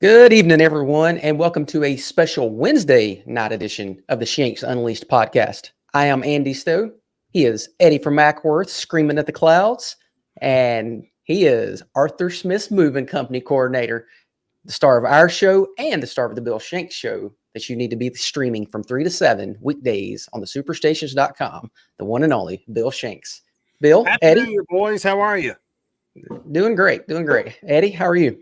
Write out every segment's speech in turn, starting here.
Good evening, everyone, and welcome to a special Wednesday night edition of the Shanks Unleashed podcast. I am Andy Stowe. He is Eddie from Mackworth, screaming at the clouds, and he is Arthur Smith's moving company coordinator, the star of our show and the star of the Bill Shanks show that you need to be streaming from 3 to 7 weekdays on the superstations.com, the one and only Bill Shanks. Bill, Happy Eddie, New Year, boys. How are you? Doing great. Eddie, how are you?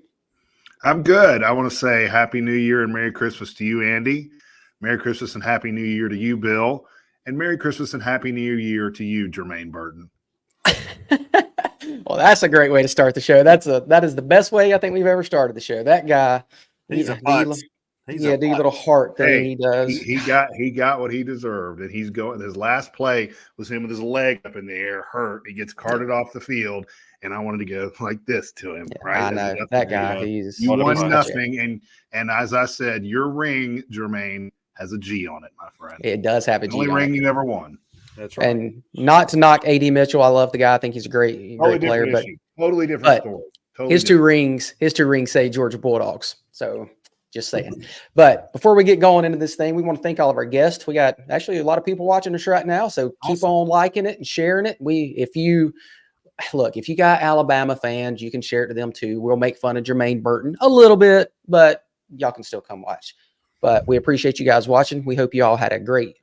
I'm good. I want to say Happy New Year and Merry Christmas to you, Andy. Merry Christmas and Happy New Year to you, Bill. And Merry Christmas and Happy New Year to you, Jermaine Burton. Well, that's a great way to start the show. That is the best way I think we've ever started the show. That guy, He's a little heart thing he does. He got what he deserved, and he's going. His last play was him with his leg up in the air, hurt. He gets carted off the field, and I wanted to go like this to him. Yeah, right, I know that guy. You won nothing, and as I said, your ring, Jermaine, has a G on it, my friend. It does have a G. The only ring you ever won. That's right. And not to knock AD Mitchell, I love the guy. I think he's a great player, but totally different story. His two rings say Georgia Bulldogs. So just saying. But before we get going into this thing, we want to thank all of our guests. We got actually a lot of people watching us right now. So keep on liking it and sharing it. If you got Alabama fans, you can share it to them too. We'll make fun of Jermaine Burton a little bit, but y'all can still come watch. But we appreciate you guys watching. We hope you all had a great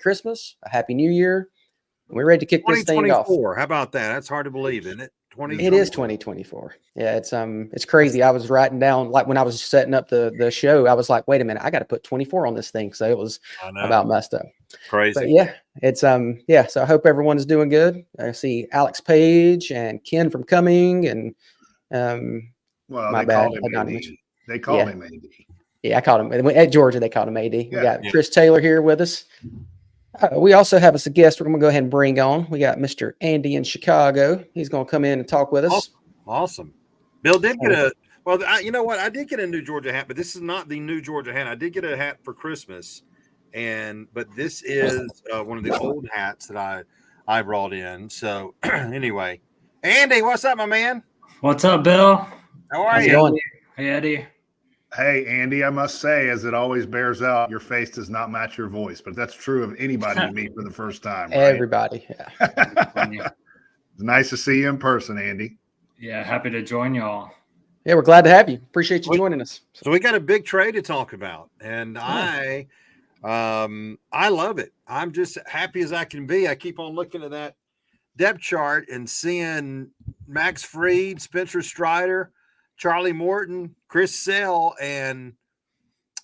Christmas, a happy New Year. We're ready to kick this thing off. How about that? That's hard to believe, isn't it? It is 2024. Yeah, it's crazy. I was writing down, like when I was setting up the show, I was like, wait a minute, I got to put 24 on this thing. So it was about messed up. Crazy. But yeah, it's so I hope everyone is doing good. I see Alex Page and Ken from Cumming and they called him AD. Yeah, I called him at Georgia. They called him AD. We got Chris Taylor here with us. We also have us a guest we're going to go ahead and bring on. We got Mr. Andy in Chicago. He's going to come in and talk with us. Awesome. Bill did get you know what? I did get a new Georgia hat, but this is not the new Georgia hat. I did get a hat for Christmas, but this is one of the old hats that I brought in. So anyway, Andy, what's up, my man? What's up, Bill? How are you? Hey, Eddie. Hey, Andy, I must say, as it always bears out, your face does not match your voice, but that's true of anybody you meet for the first time. Right? Everybody. Yeah. It's nice to see you in person, Andy. Yeah, happy to join y'all. Yeah, we're glad to have you. Appreciate you joining us. So we got a big trade to talk about, and I love it. I'm just happy as I can be. I keep on looking at that depth chart and seeing Max Fried, Spencer Strider, Charlie Morton, Chris Sale, and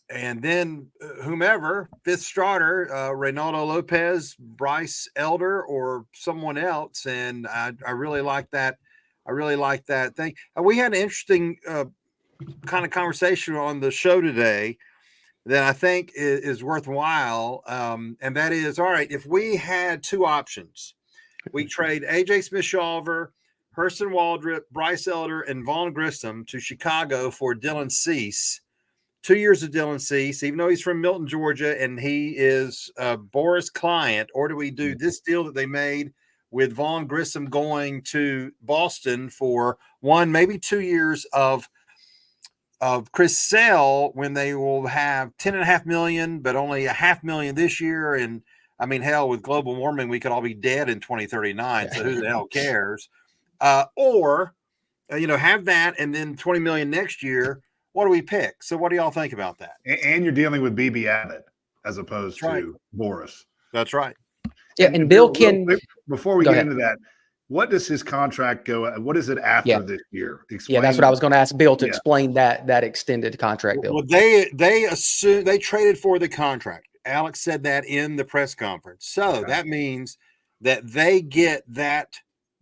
then whomever, fifth starter, Reynaldo Lopez, Bryce Elder, or someone else. And I really like that. I really like that thing. We had an interesting kind of conversation on the show today that I think is worthwhile. And that is, all right, if we had two options, we trade A.J. Smith-Shawver, Hurston Waldrop, Bryce Elder, and Vaughn Grissom to Chicago for Dylan Cease. 2 years of Dylan Cease, even though he's from Milton, Georgia, and he is Boris' client. Or do we do this deal that they made with Vaughn Grissom going to Boston for 1, maybe 2 years of Chris Sale, when they will have $10.5 million, but only $500,000 this year? And I mean, hell, with global warming, we could all be dead in 2039. So who the hell cares? Or have that and then $20 million next year. What do we pick? So what do y'all think about that? And you're dealing with BB Abbott as opposed to Boris. That's right. Yeah, and Bill can. Before we get into that, what does his contract go? What is it after this year? Explain. That's what I was going to ask Bill to explain that extended contract deal. Well, they assume they traded for the contract. Alex said that in the press conference. So that means that they get that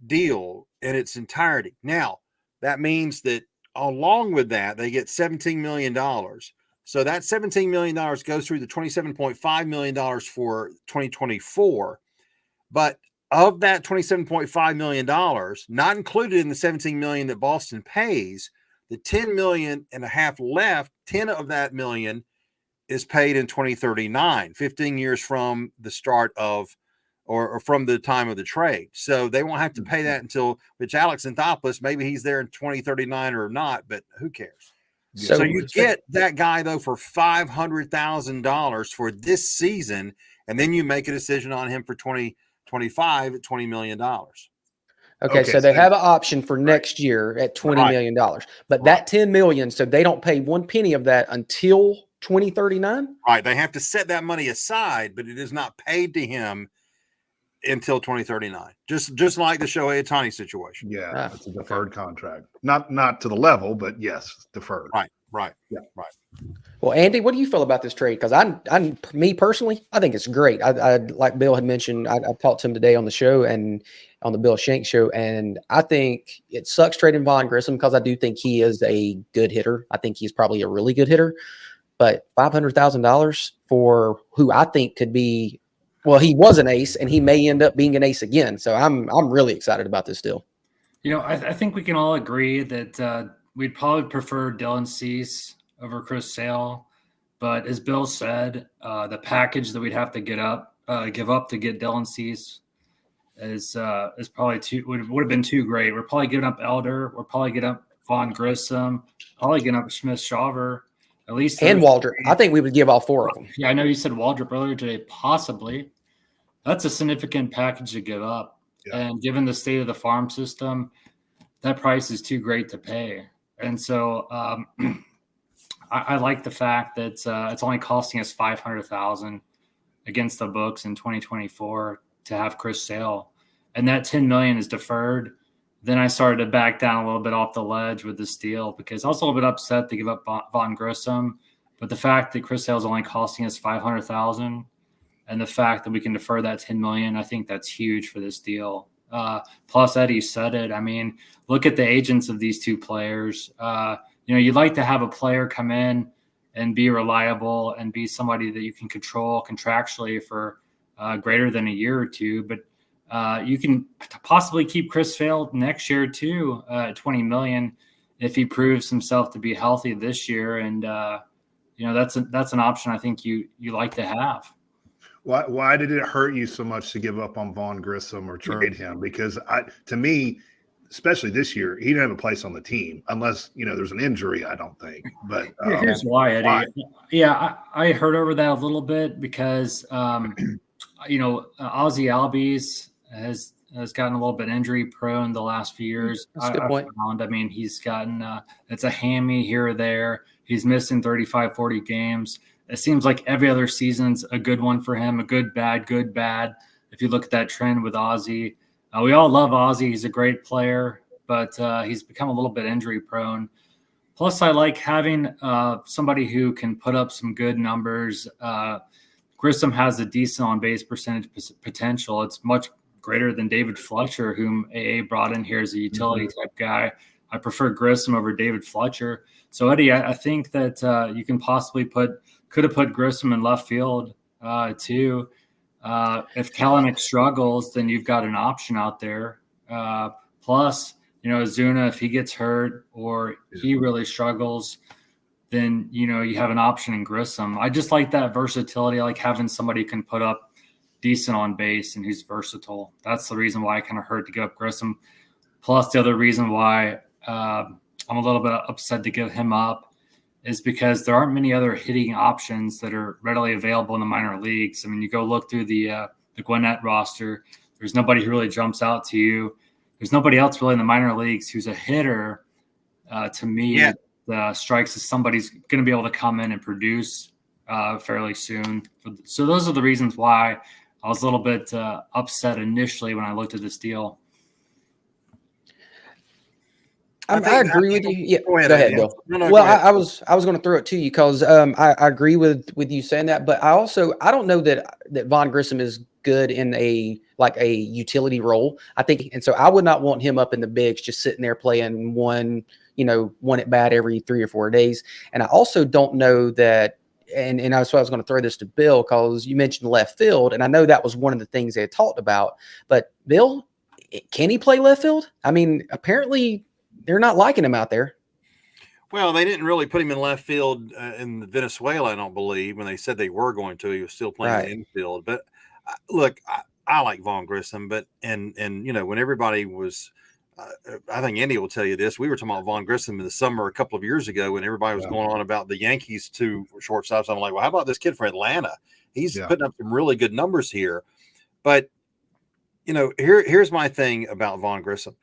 deal in its entirety. Now, that means that along with that, they get $17 million. So that $17 million goes through the $27.5 million for 2024. But of that $27.5 million, not included in the $17 million that Boston pays, the $10.5 million left, 10 of that million is paid in 2039, 15 years from the start of or from the time of the trade. So they won't have to pay that until, which Alex Anthopoulos, maybe he's there in 2039 or not, but who cares? So you get that guy though for $500,000 for this season, and then you make a decision on him for 2025 at $20 million. Okay, so they have an option for next year at $20 million, but that $10 million, so they don't pay one penny of that until 2039. Right, they have to set that money aside, but it is not paid to him until 2039. Just like the Shohei Ohtani situation. Yeah, it's a deferred contract. Not to the level, but yes, deferred. Right. Well, Andy, what do you feel about this trade? Because me personally, I think it's great. I like Bill had mentioned, I talked to him today on the show and on the Bill Shanks show, and I think it sucks trading Vaughn Grissom because I do think he is a good hitter. I think he's probably a really good hitter, but $500,000 for who I think could be, well, he was an ace and he may end up being an ace again. So I'm really excited about this deal. You know, I think we can all agree that we'd probably prefer Dylan Cease over Chris Sale, but as Bill said, the package that we'd have to give up to get Dylan Cease is probably would have been too great. We're probably giving up Elder. We're probably giving up Vaughn Grissom. Probably giving up Smith-Shawver. At least and Waldrop. I think we would give all four of them. Yeah, I know you said Waldrop earlier today. Possibly, that's a significant package to give up. Yeah. And given the state of the farm system, that price is too great to pay. And so I like the fact that it's only costing us $500,000 against the books in 2024 to have Chris Sale, and that $10 million is deferred. Then I started to back down a little bit off the ledge with this deal because I was a little bit upset to give up Vaughn Grissom, but the fact that Chris Sale is only costing us $500,000, and the fact that we can defer that $10 million, I think that's huge for this deal. Plus, Eddie said it. I mean, look at the agents of these two players. You'd like to have a player come in and be reliable and be somebody that you can control contractually for greater than a year or two. But you can possibly keep Chris Sale next year too, at $20 million if he proves himself to be healthy this year. And that's an option I think you like to have. Why did it hurt you so much to give up on Vaughn Grissom or trade him? Because to me, especially this year, he didn't have a place on the team unless, there's an injury, I don't think. But here's why, Eddie. Why? Yeah, I heard over that a little bit because, Ozzie Albies has gotten a little bit injury prone the last few years. That's a good point. I mean, he's gotten it's a hammy here or there. He's missing 35, 40 games. It seems like every other season's a good one for him, a good, bad. If you look at that trend with Ozzie, we all love Ozzie. He's a great player, but he's become a little bit injury prone. Plus, I like having somebody who can put up some good numbers. Grissom has a decent on-base percentage potential. It's much greater than David Fletcher, whom AA brought in here as a utility type guy. I prefer Grissom over David Fletcher. So, Eddie, I think that you can possibly could have put Grissom in left field too. If Kellenic struggles, then you've got an option out there. Plus, Zuna, if he gets hurt or he really struggles, then, you have an option in Grissom. I just like that versatility. I like having somebody who can put up decent on base and who's versatile. That's the reason why I kind of hurt to give up Grissom. Plus, the other reason why I'm a little bit upset to give him up is because there aren't many other hitting options that are readily available in the minor leagues. I mean, you go look through the Gwinnett roster, there's nobody who really jumps out to you. There's nobody else really in the minor leagues who's a hitter to me that strikes as somebody's going to be able to come in and produce fairly soon. So those are the reasons why I was a little bit upset initially when I looked at this deal. I agree with you. Yeah, go ahead, Bill. I was going to throw it to you because I agree with you saying that, but I don't know that Vaughn Grissom is good in a utility role. I think, and so I would not want him up in the bigs just sitting there playing one at bat every 3 or 4 days. And I also don't know that. And that's why I was going to throw this to Bill because you mentioned left field, and I know that was one of the things they had talked about. But Bill, can he play left field? I mean, apparently they're not liking him out there. Well, they didn't really put him in left field in Venezuela, I don't believe, when they said they were going to. He was still playing the infield. But look, I like Vaughn Grissom, but and when everybody was I think Andy will tell you this. We were talking about Vaughn Grissom in the summer a couple of years ago when everybody was going on about the Yankees 2 shortstops. I'm like, well, how about this kid from Atlanta? He's putting up some really good numbers here. But, here's my thing about Vaughn Grissom.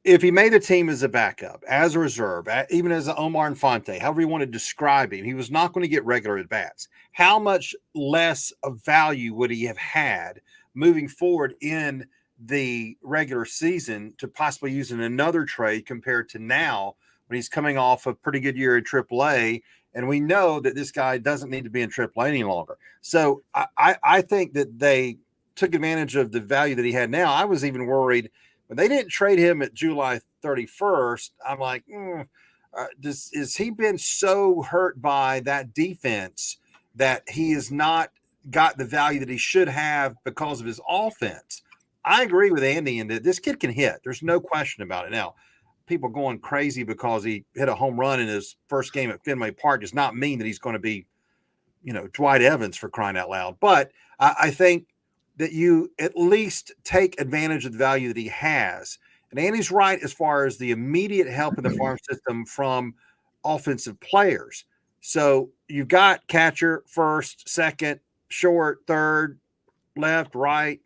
If he made the team as a backup, as a reserve, even as an Omar Infante, however you want to describe him, he was not going to get regular at-bats. How much less of value would he have had moving forward in the regular season to possibly use in another trade compared to now when he's coming off a pretty good year in AAA, and we know that this guy doesn't need to be in AAA any longer. So I think that they took advantage of the value that he had now. I was even worried when they didn't trade him at July 31st. I'm like, is he been so hurt by that defense that he has not got the value that he should have because of his offense? I agree with Andy in that this kid can hit. There's no question about it. Now, people going crazy because he hit a home run in his first game at Fenway Park does not mean that he's going to be, Dwight Evans, for crying out loud. But I think that you at least take advantage of the value that he has. And Andy's right as far as the immediate help in the farm system from offensive players. So you've got catcher, first, second, short, third, left, right,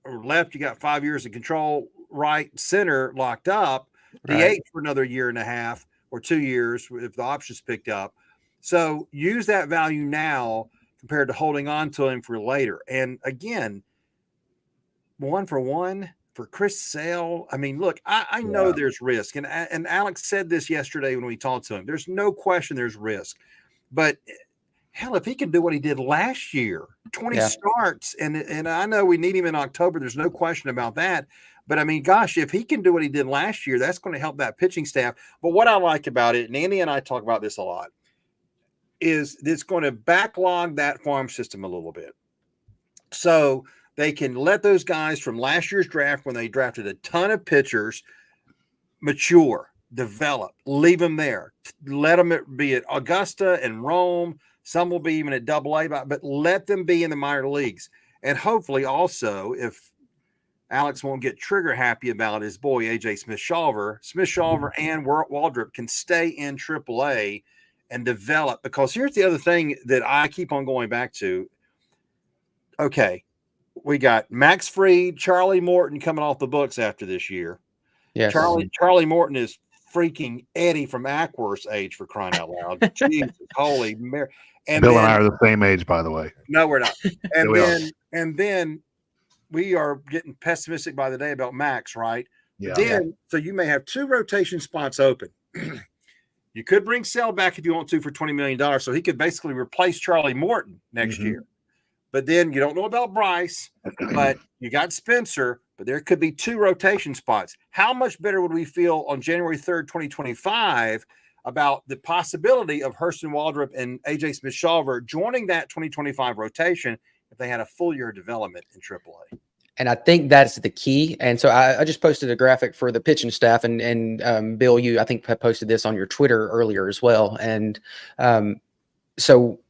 or left. You got 5 years of control, right, center locked up, DH for another year and a half or 2 years if the option's picked up. So use that value now compared to holding on to him for later. And again, 1-for-1 for Chris Sale. I mean, look, I know there's risk. And Alex said this yesterday when we talked to him. There's no question there's risk. But hell, if he can do what he did last year, 20 starts, and I know we need him in October. There's no question about that. But, I mean, gosh, if he can do what he did last year, that's going to help that pitching staff. But what I like about it, and Andy and I talk about this a lot, is it's going to backlog that farm system a little bit. So they can let those guys from last year's draft, when they drafted a ton of pitchers, mature, develop, leave them there. Let them be at Augusta and Rome. Some will be even at AA, but let them be in the minor leagues. And hopefully also, if Alex won't get trigger happy about his boy, AJ Smith-Shawver and Waldrop can stay in AAA and develop. Because here's the other thing that I keep on going back to. Okay, we got Max Fried, Charlie Morton coming off the books after this year. Yes. Charlie Morton is freaking Eddie from Ackworth's age, for crying out loud. Jesus, holy Mary. And Bill and I are the same age, by the way. No, we're not. And then we are getting pessimistic by the day about Max, right? Yeah. So you may have 2 rotation spots open. You could bring Sale back if you want to for $20 million. So he could basically replace Charlie Morton next year. But then you don't know about Bryce, but you got Spencer, but there could be 2 rotation spots. How much better would we feel on January 3rd, 2025 about the possibility of Hurston Waldrop and AJ Smith-Shawver joining that 2025 rotation if they had a full year of development in AAA? And I think that's the key. And so I just posted a graphic for the pitching staff, and Bill, you, I think, posted this on your Twitter earlier as well. And so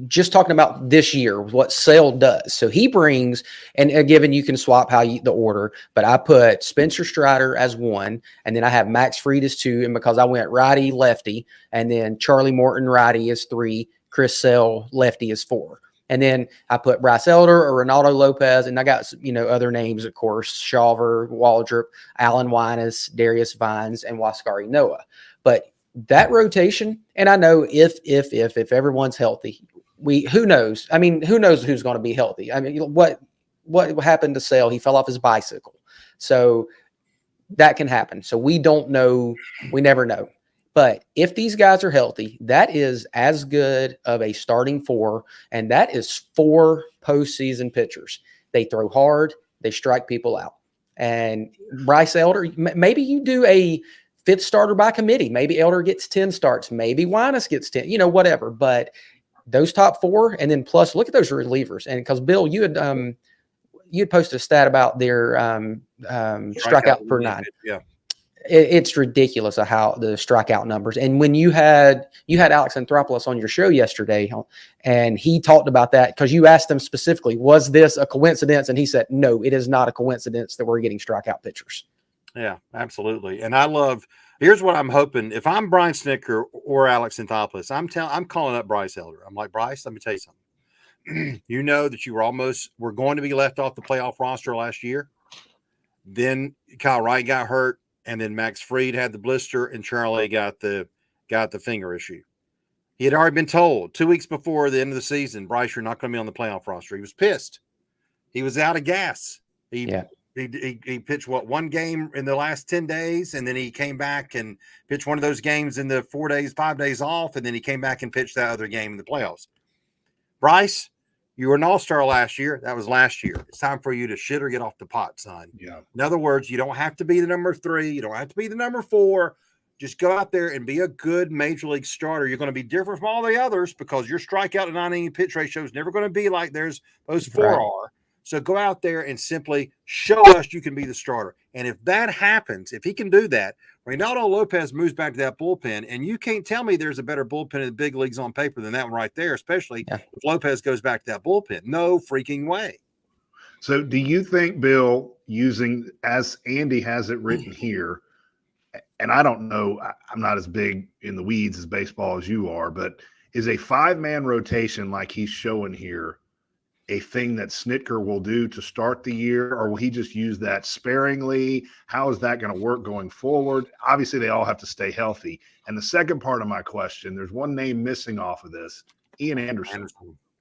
just talking about this year, what Sale does. So he brings, and given you can swap the order, but I put Spencer Strider as 1, and then I have Max Fried as 2, and because I went righty, lefty, and then Charlie Morton righty is 3, Chris Sale lefty is 4. And then I put Bryce Elder or Ronaldo Lopez, and I got, other names, of course, Shawver, Waldrop, Alan Winans, Darius Vines, and Waskari Noah. But that rotation, and I know if everyone's healthy, who knows? I mean, who knows who's going to be healthy? I mean, what happened to Sale? He fell off his bicycle. So that can happen. So we don't know. We never know. But if these guys are healthy, that is as good of a starting 4, and that is 4 postseason pitchers. They throw hard. They strike people out. And Bryce Elder, maybe you do a 5th starter by committee. Maybe Elder gets 10 starts. Maybe Winans gets 10, whatever. But those top 4, and then plus look at those relievers. And because Bill, you had posted a stat about their strikeout per 9. Yeah. It's ridiculous how the strikeout numbers. And when you had Alex Anthropoulos on your show yesterday, and he talked about that because you asked him specifically, was this a coincidence? And he said, no, it is not a coincidence that we're getting strikeout pitchers. Yeah, absolutely. And here's what I'm hoping. If I'm Brian Snicker or Alex Anthopoulos, I'm calling up Bryce Elder. I'm like, Bryce, let me tell you something. You know that you were going to be left off the playoff roster last year. Then Kyle Wright got hurt, and then Max Fried had the blister, and Charlie got the finger issue. He had already been told 2 weeks before the end of the season, Bryce, you're not going to be on the playoff roster. He was pissed. He was out of gas. He pitched one game in the last 10 days, and then he came back and pitched one of those games in the 5 days off, and then he came back and pitched that other game in the playoffs. Bryce, you were an all-star last year. That was last year. It's time for you to shit or get off the pot, son. Yeah. In other words, you don't have to be the number 3. You don't have to be the number 4. Just go out there and be a good major league starter. You're going to be different from all the others because your strikeout to 9-inning pitch ratio is never going to be like those 4 are. So go out there and simply show us you can be the starter. And if that happens, if he can do that, Reynaldo Lopez moves back to that bullpen, and you can't tell me there's a better bullpen in the big leagues on paper than that one right there, especially if Lopez goes back to that bullpen. No freaking way. So do you think, Bill, using, as Andy has it written here, and I don't know, I'm not as big in the weeds as baseball as you are, but is a 5-man rotation like he's showing here a thing that Snitker will do to start the year, or will he just use that sparingly? How is that going to work going forward? Obviously, they all have to stay healthy. And the second part of my question, there's one name missing off of this, Ian Anderson.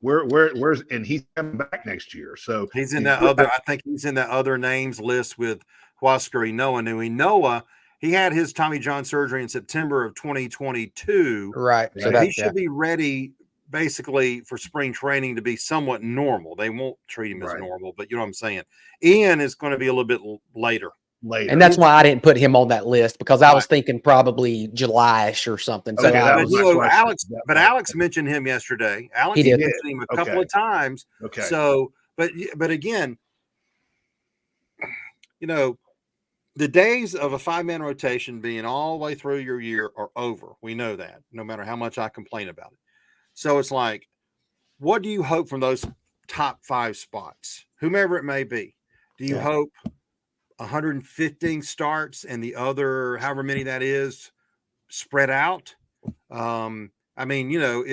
Where's and he's coming back next year. So he's in that other. I think he's in that other names list with Huascar Ynoa. Now Ynoa, he had his Tommy John surgery in September of 2022. Right. So he should be ready basically for spring training to be somewhat normal. They won't treat him as normal, but you know what I'm saying. Ian is going to be a little bit later. And that's why I didn't put him on that list, because I was thinking probably July-ish or something. So Alex mentioned him yesterday. Alex mentioned him a couple of times. Okay. So, but again, you know, the days of a 5-man rotation being all the way through your year are over. We know that, no matter how much I complain about it. So it's like, what do you hope from those top 5 spots, whomever it may be? Do you hope 115 starts and the other, however many that is, spread out? I mean, you know,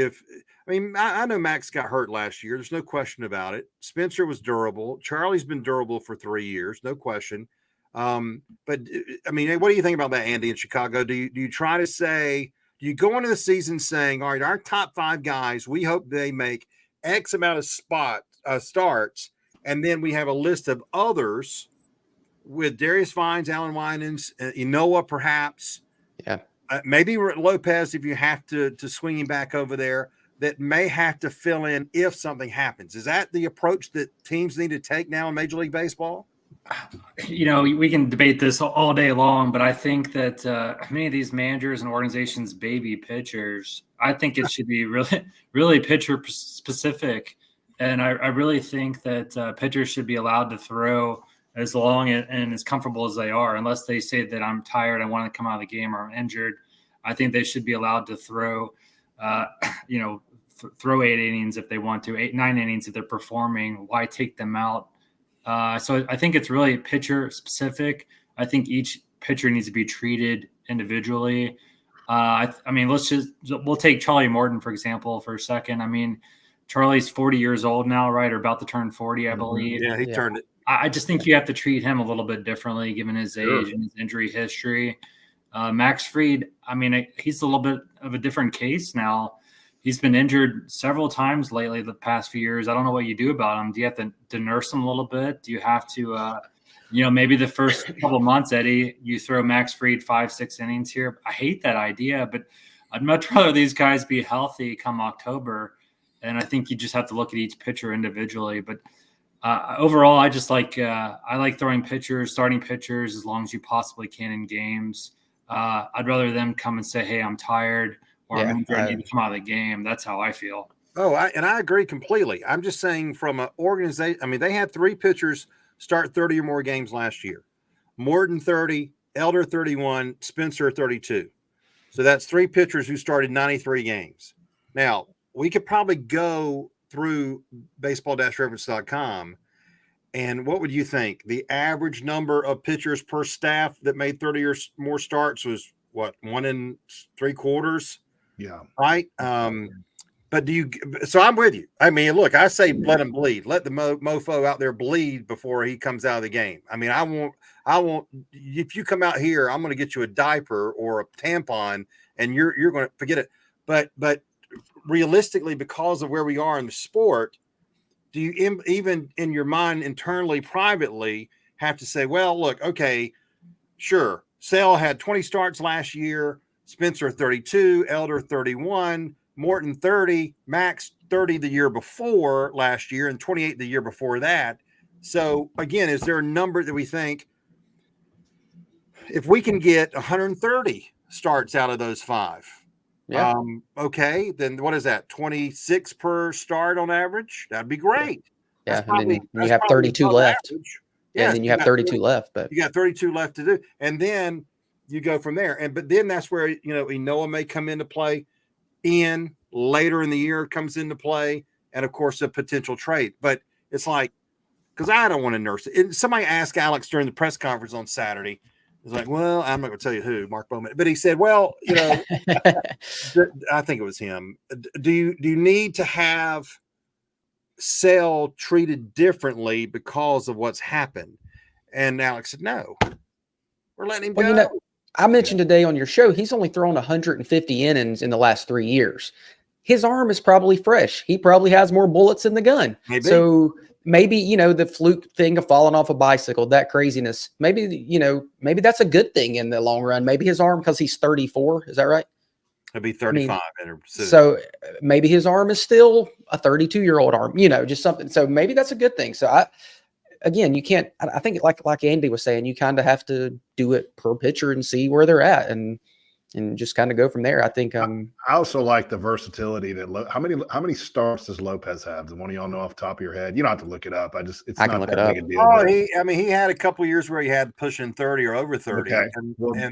I know Max got hurt last year. There's no question about it. Spencer was durable. Charlie's been durable for 3 years, no question. But I mean, what do you think about that, Andy, in Chicago? Do you try to say, do you go into the season saying, all right, our top 5 guys, we hope they make X amount of starts, and then we have a list of others with Darius Vines, Alan Winans, Ynoa perhaps, maybe Lopez if you have to swing him back over there, that may have to fill in if something happens. Is that the approach that teams need to take now in Major League Baseball? You know, we can debate this all day long, but I think that many of these managers and organizations baby pitchers. I think it should be really pitcher specific. And I really think that pitchers should be allowed to throw as long and as comfortable as they are, unless they say that I'm tired, I want to come out of the game, or I'm injured. I think they should be allowed to throw, throw 8 innings if they want to, 9 innings if they're performing. Why take them out? So I think it's really pitcher specific. I think each pitcher needs to be treated individually. I mean, we'll take Charlie Morton, for example, for a second. I mean, Charlie's 40 years old now, right? Or about to turn 40, I believe. Yeah, he turned it. I just think you have to treat him a little bit differently given his age and his injury history. Max Fried, I mean, he's a little bit of a different case now. He's been injured several times lately the past few years. I don't know what you do about him. Do you have to nurse him a little bit? Do you have to, maybe the first couple of months, Eddie, you throw Max Fried 5-6 innings here? I hate that idea, but I'd much rather these guys be healthy come October. And I think you just have to look at each pitcher individually. But overall, I just I like throwing starting pitchers as long as you possibly can in games. I'd rather them come and say, hey, I'm tired, or I'm injured, I need to come out of the game. That's how I feel. Oh, I agree completely. I'm just saying from an organization, I mean, they had 3 pitchers start 30 or more games last year. Morton 30, Elder 31, Spencer 32. So that's 3 pitchers who started 93 games. Now, we could probably go through baseball-reference.com And what would you think? The average number of pitchers per staff that made 30 or more starts was what, 1 3/4? Yeah. Right. But so I'm with you. I mean, look, I say let him bleed. Let the mofo out there bleed before he comes out of the game. I mean, I won't, if you come out here, I'm going to get you a diaper or a tampon and you're going to forget it. But realistically, because of where we are in the sport, do you even in your mind internally, privately, have to say, well, look, okay, sure, Sale had 20 starts last year, Spencer 32, Elder 31, Morton 30, Max 30 the year before last year, and 28 the year before that. So again, is there a number that we think if we can get 130 starts out of those 5? Yeah. Okay, then what is that? 26 per start on average? That'd be great. Yeah. That's And then you that's have probably 32 above left. average. Yeah. Yes, And then you have 32 left, but you got 32 left to do. And then you go from there. But then that's where, Enoa may come into play. Ian later in the year comes into play. And of course, a potential trade. But it's like, because I don't want to nurse it. Somebody asked Alex during the press conference on Saturday. It's like, well, I'm not going to tell you who, Mark Bowman. But he said, well, I think it was him. Do you need to have Sale treated differently because of what's happened? And Alex said, no, we're letting him go. I mentioned today on your show, he's only thrown 150 innings in the last 3 years. His arm is probably fresh. He probably has more bullets in the gun. Maybe. So maybe, the fluke thing of falling off a bicycle, that craziness, maybe that's a good thing in the long run. Maybe his arm, because he's 34, is that right? It'd be 35. So maybe his arm is still a 32-year-old arm, just something. So maybe that's a good thing. So you can't, I think like Andy was saying, you kind of have to do it per pitcher and see where they're at and just kind of go from there. I think, I also like the versatility that how many starts does Lopez have? Does one of y'all know off the top of your head? You don't have to look it up. I can look it up. Big a deal. Oh, he had a couple of years where he had pushing 30 or over 30. Okay.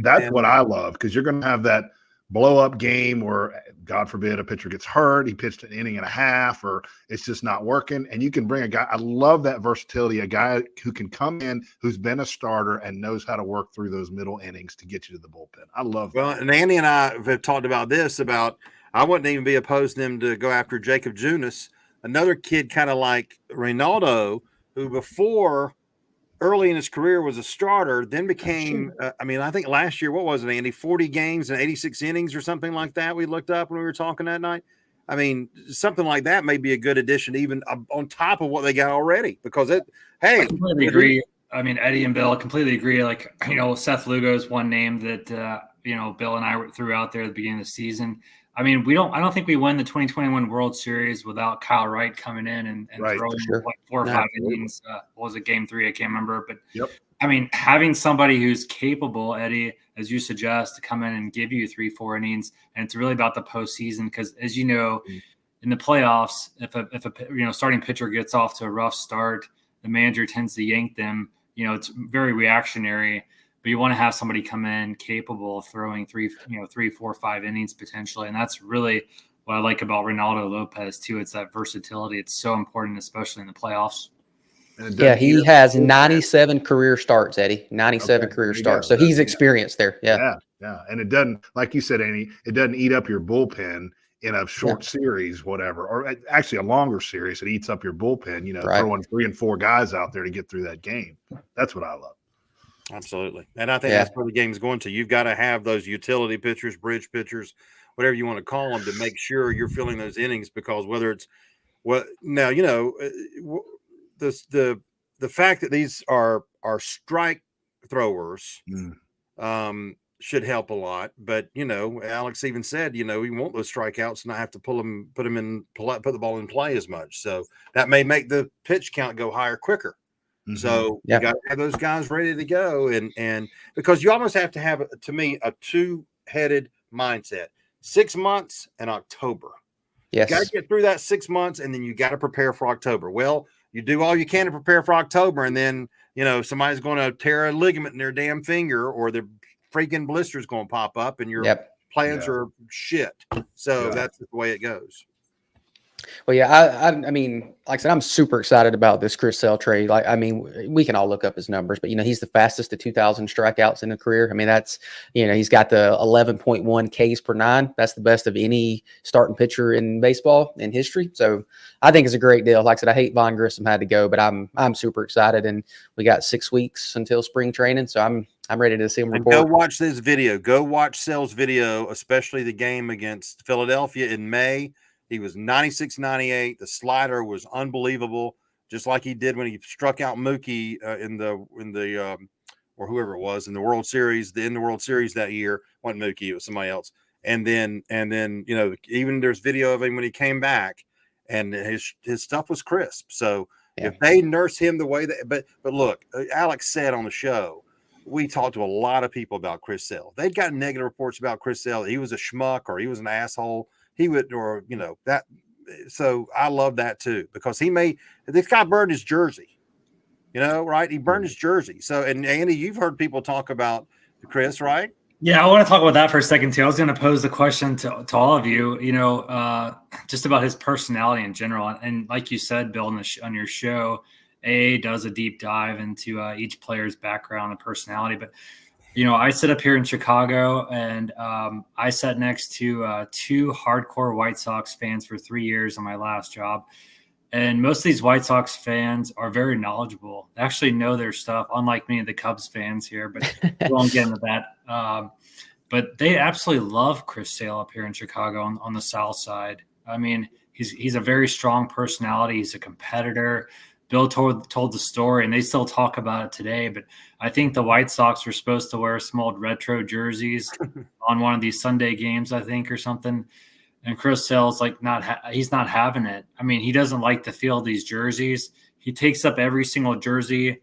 That's what I love, because you're going to have that blow up game where, God forbid, a pitcher gets hurt. He pitched an inning and a half, or it's just not working. And you can bring a guy. I love that versatility, a guy who can come in, who's been a starter and knows how to work through those middle innings to get you to the bullpen. I love that. Well, and Andy and I have talked about this, I wouldn't even be opposed to them to go after Jacob Junis, another kid kind of like Reynaldo, who before early in his career was a starter, then became, I think last year, what was it, Andy? 40 games and 86 innings or something like that we looked up when we were talking that night. I mean, something like that may be a good addition even on top of what they got already, because I completely agree. I mean, Eddie and Bill completely agree. Like, Seth Lugo is one name that, Bill and I threw out there at the beginning of the season. I mean, I don't think we win the 2021 World Series without Kyle Wright coming in and throwing 4 or 5 innings. What was it, game 3? I can't remember. But yep. I mean, having somebody who's capable, Eddie, as you suggest, to come in and give you 3-4 innings, and it's really about the postseason, because as you know, in the playoffs, if a starting pitcher gets off to a rough start, the manager tends to yank them. It's very reactionary. But you want to have somebody come in capable of throwing 3, 4, 5 innings potentially. And that's really what I like about Reynaldo Lopez too. It's that versatility. It's so important, especially in the playoffs. Yeah, he has 97 career starts, Eddie. 97 career starts. So he's experienced there. Yeah. And it doesn't, like you said, Andy, it doesn't eat up your bullpen in a short series, whatever, or actually a longer series. It eats up your bullpen, throwing 3 and 4 guys out there to get through that game. That's what I love. Absolutely. And I think that's where the game's going to. You've got to have those utility pitchers, bridge pitchers, whatever you want to call them, to make sure you're filling those innings, because whether it's the fact that these are strike throwers should help a lot. But, Alex even said, we want those strikeouts and not have to put the ball in play as much. So that may make the pitch count go higher quicker. Mm-hmm. So you got to have those guys ready to go, and because you almost have to have, to me, a 2-headed mindset: 6 months and October. Yes, you got to get through that 6 months, and then you got to prepare for October. Well, you do all you can to prepare for October, and then somebody's going to tear a ligament in their damn finger, or their freaking blister's going to pop up, and your plans are shit. So that's the way it goes. Well, yeah, I mean, like I said, I'm super excited about this Chris Sale trade. Like, I mean, we can all look up his numbers, but he's the fastest to 2,000 strikeouts in a career. I mean, that's he's got the 11.1 Ks per nine. That's the best of any starting pitcher in baseball in history. So I think it's a great deal. Like I said, I hate Von Grissom had to go, but I'm super excited, and we got 6 weeks until spring training, so I'm ready to see him report. Go watch this video. Go watch Sale's video, especially the game against Philadelphia in May. He was 96-98. The slider was unbelievable, just like he did when he struck out Mookie in the or whoever it was in the World Series. In the World Series that year, wasn't Mookie, it was somebody else. And then even there's video of him when he came back, and his stuff was crisp. So if they nurse him the way that, but look, Alex said on the show, we talked to a lot of people about Chris Sale. They'd gotten negative reports about Chris Sale. He was a schmuck or he was an asshole. He would, or that. So I love that too, because this guy burned his jersey, right? He burned his jersey. So, and Andy, you've heard people talk about Chris, right? Yeah, I want to talk about that for a second too. I was going to pose the question to all of you, just about his personality in general. And like you said, Bill, on your show, AA does a deep dive into each player's background and personality. But I sit up here in Chicago, and I sat next to 2 hardcore White Sox fans for 3 years on my last job. And most of these White Sox fans are very knowledgeable. They actually know their stuff, unlike many of the Cubs fans here, but we won't get into that. But they absolutely love Chris Sale up here in Chicago on the South Side. I mean, he's a very strong personality. He's a competitor. Bill told the story, and they still talk about it today. But I think the White Sox were supposed to wear some old retro jerseys on one of these Sunday games, I think, or something. And Chris Sale's like, he's not having it. I mean, he doesn't like the feel of these jerseys. He takes up every single jersey,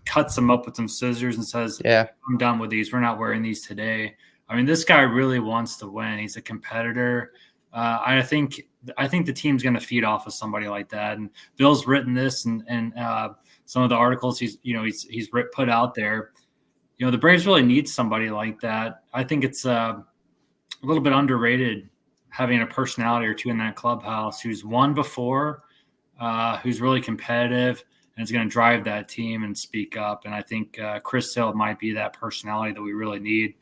cuts them up with some scissors, and says, I'm done with these. We're not wearing these today. I mean, this guy really wants to win. He's a competitor. I think the team's going to feed off of somebody like that. And Bill's written this, and some of the articles he's put out there. The Braves really need somebody like that. I think it's a little bit underrated, having a personality or two in that clubhouse who's won before, who's really competitive, and is going to drive that team and speak up. And I think Chris Sale might be that personality that we really need.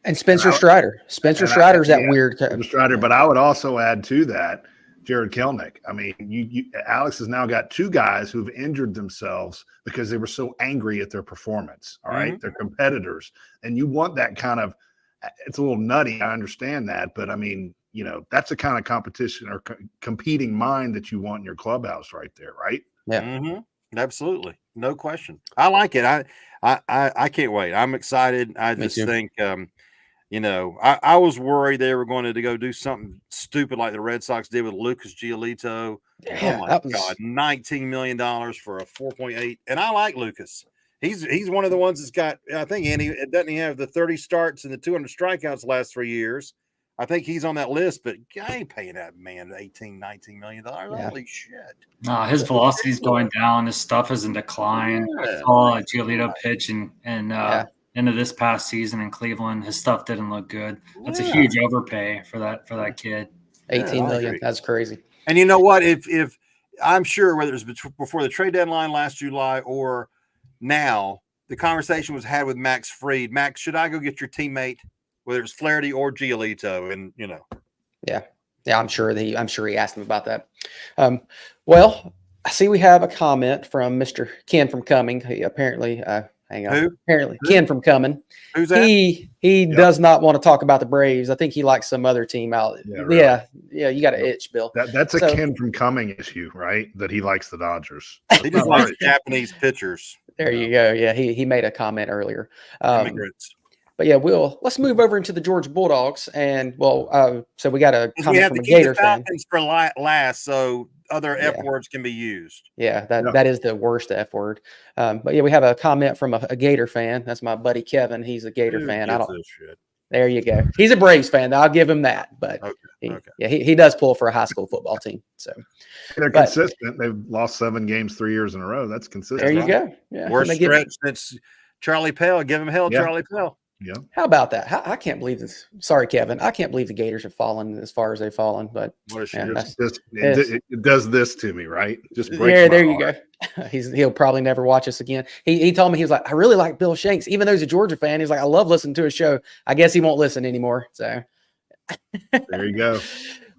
And Spencer Strider. Strider's that weird. Strider, but I would also add to that Jared Kelenic. I mean, Alex has now got 2 guys who've injured themselves because they were so angry at their performance. All right. They're competitors. And you want that kind of, it's a little nutty. I understand that. But I mean, that's the kind of competition or competing mind that you want in your clubhouse right there. Right. Yeah. Mm-hmm. Absolutely. No question. I like it. I can't wait. I'm excited. I just think, I was worried they were going to go do something stupid like the Red Sox did with Lucas Giolito. Yeah, oh my God, $19 million for a 4.8. And I like Lucas. He's one of the ones that's got, I think, Andy, doesn't he have the 30 starts and the 200 strikeouts the last 3 years? I think he's on that list, but I ain't paying that man $19 million. Yeah. Holy shit. No, his velocity's going down. His stuff is in decline. I saw a Giolito pitch and into this past season in Cleveland. His stuff didn't look good. That's a huge overpay for that kid. 18 million. That's crazy. And you know what? If I'm sure whether it was before the trade deadline last July or now, the conversation was had with Max Fried. Max, should I go get your teammate, whether it's Flaherty or Giolito? And Yeah, I'm sure he asked him about that. Well, I see we have a comment from Mr. Ken from Cumming. He apparently, hang on. Who? Apparently, Ken from Cumming. Who's that? He does not want to talk about the Braves. I think he likes some other team out. Yeah, really. Yeah. You got an itch, Bill. That's a Ken from Cumming issue, right? That he likes the Dodgers. He just likes Japanese pitchers. There you go. Yeah, he made a comment earlier. Immigrants. But yeah, let's move over into the Georgia Bulldogs, and so we got a comment from a Gator fan. Falcons for last, so other F words can be used. Yeah, that is the worst F word. But yeah, we have a comment from a Gator fan. That's my buddy Kevin. He's a Gator fan. There you go. He's a Braves fan. I'll give him that. But he does pull for a high school football team. So they're consistent. They've lost 7 games 3 years in a row. That's consistent. There you go. Yeah, worst stretch since Charlie Pell. Give him hell, Charlie Pell. Yeah. How about that? I can't believe this. Sorry, Kevin. I can't believe the Gators have fallen as far as they've fallen. But What a shame. It does this to me, right? Just breaks yeah, my there you heart. go. He'll probably never watch us again. He told me, he was like, I really like Bill Shanks, even though he's a Georgia fan. He's like, I love listening to his show. I guess he won't listen anymore. So there you go.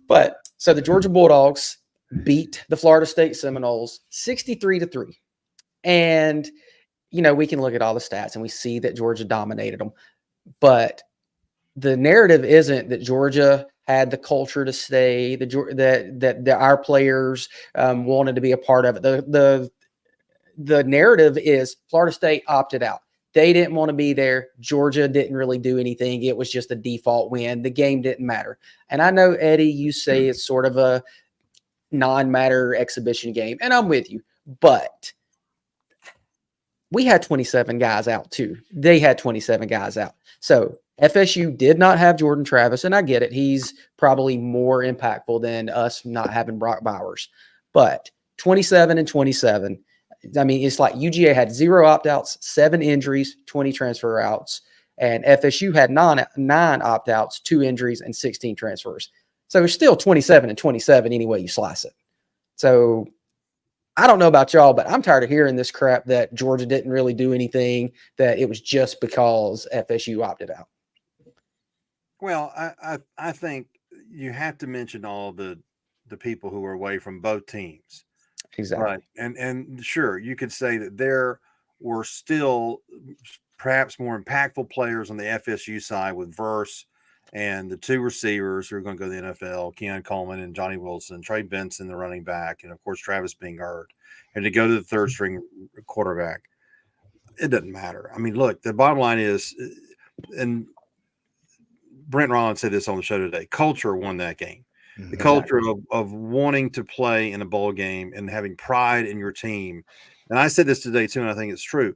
But so the Georgia Bulldogs beat the Florida State Seminoles 63-3. And, we can look at all the stats and we see that Georgia dominated them. But the narrative isn't that Georgia had the culture to stay, that our players wanted to be a part of it. The narrative is Florida State opted out. They didn't want to be there. Georgia didn't really do anything. It was just a default win. The game didn't matter. And I know, Eddie, you say it's sort of a non-matter exhibition game, and I'm with you. But we had 27 guys out too. They had 27 guys out. So FSU did not have Jordan Travis, and I get it. He's probably more impactful than us not having Brock Bowers. But 27 and 27, I mean, it's like UGA had 0 opt-outs, 7 injuries, 20 transfer outs, and FSU had 9 opt-outs, 2 injuries, and 16 transfers. So it's still 27 and 27 any way you slice it. So I don't know about y'all, but I'm tired of hearing this crap that Georgia didn't really do anything, that it was just because FSU opted out. Well, I think you have to mention all the people who were away from both teams. Exactly. Right. And sure, you could say that there were still perhaps more impactful players on the FSU side with Verse and the 2 receivers who are going to go to the NFL, Keon Coleman and Johnny Wilson, Trey Benson, the running back, and of course Travis being hurt, and to go to the 3rd string quarterback. It doesn't matter. I mean, look, the bottom line is, and Brent Rollins said this on the show today, culture won that game. The culture of wanting to play in a bowl game and having pride in your team. And I said this today too, and I think it's true.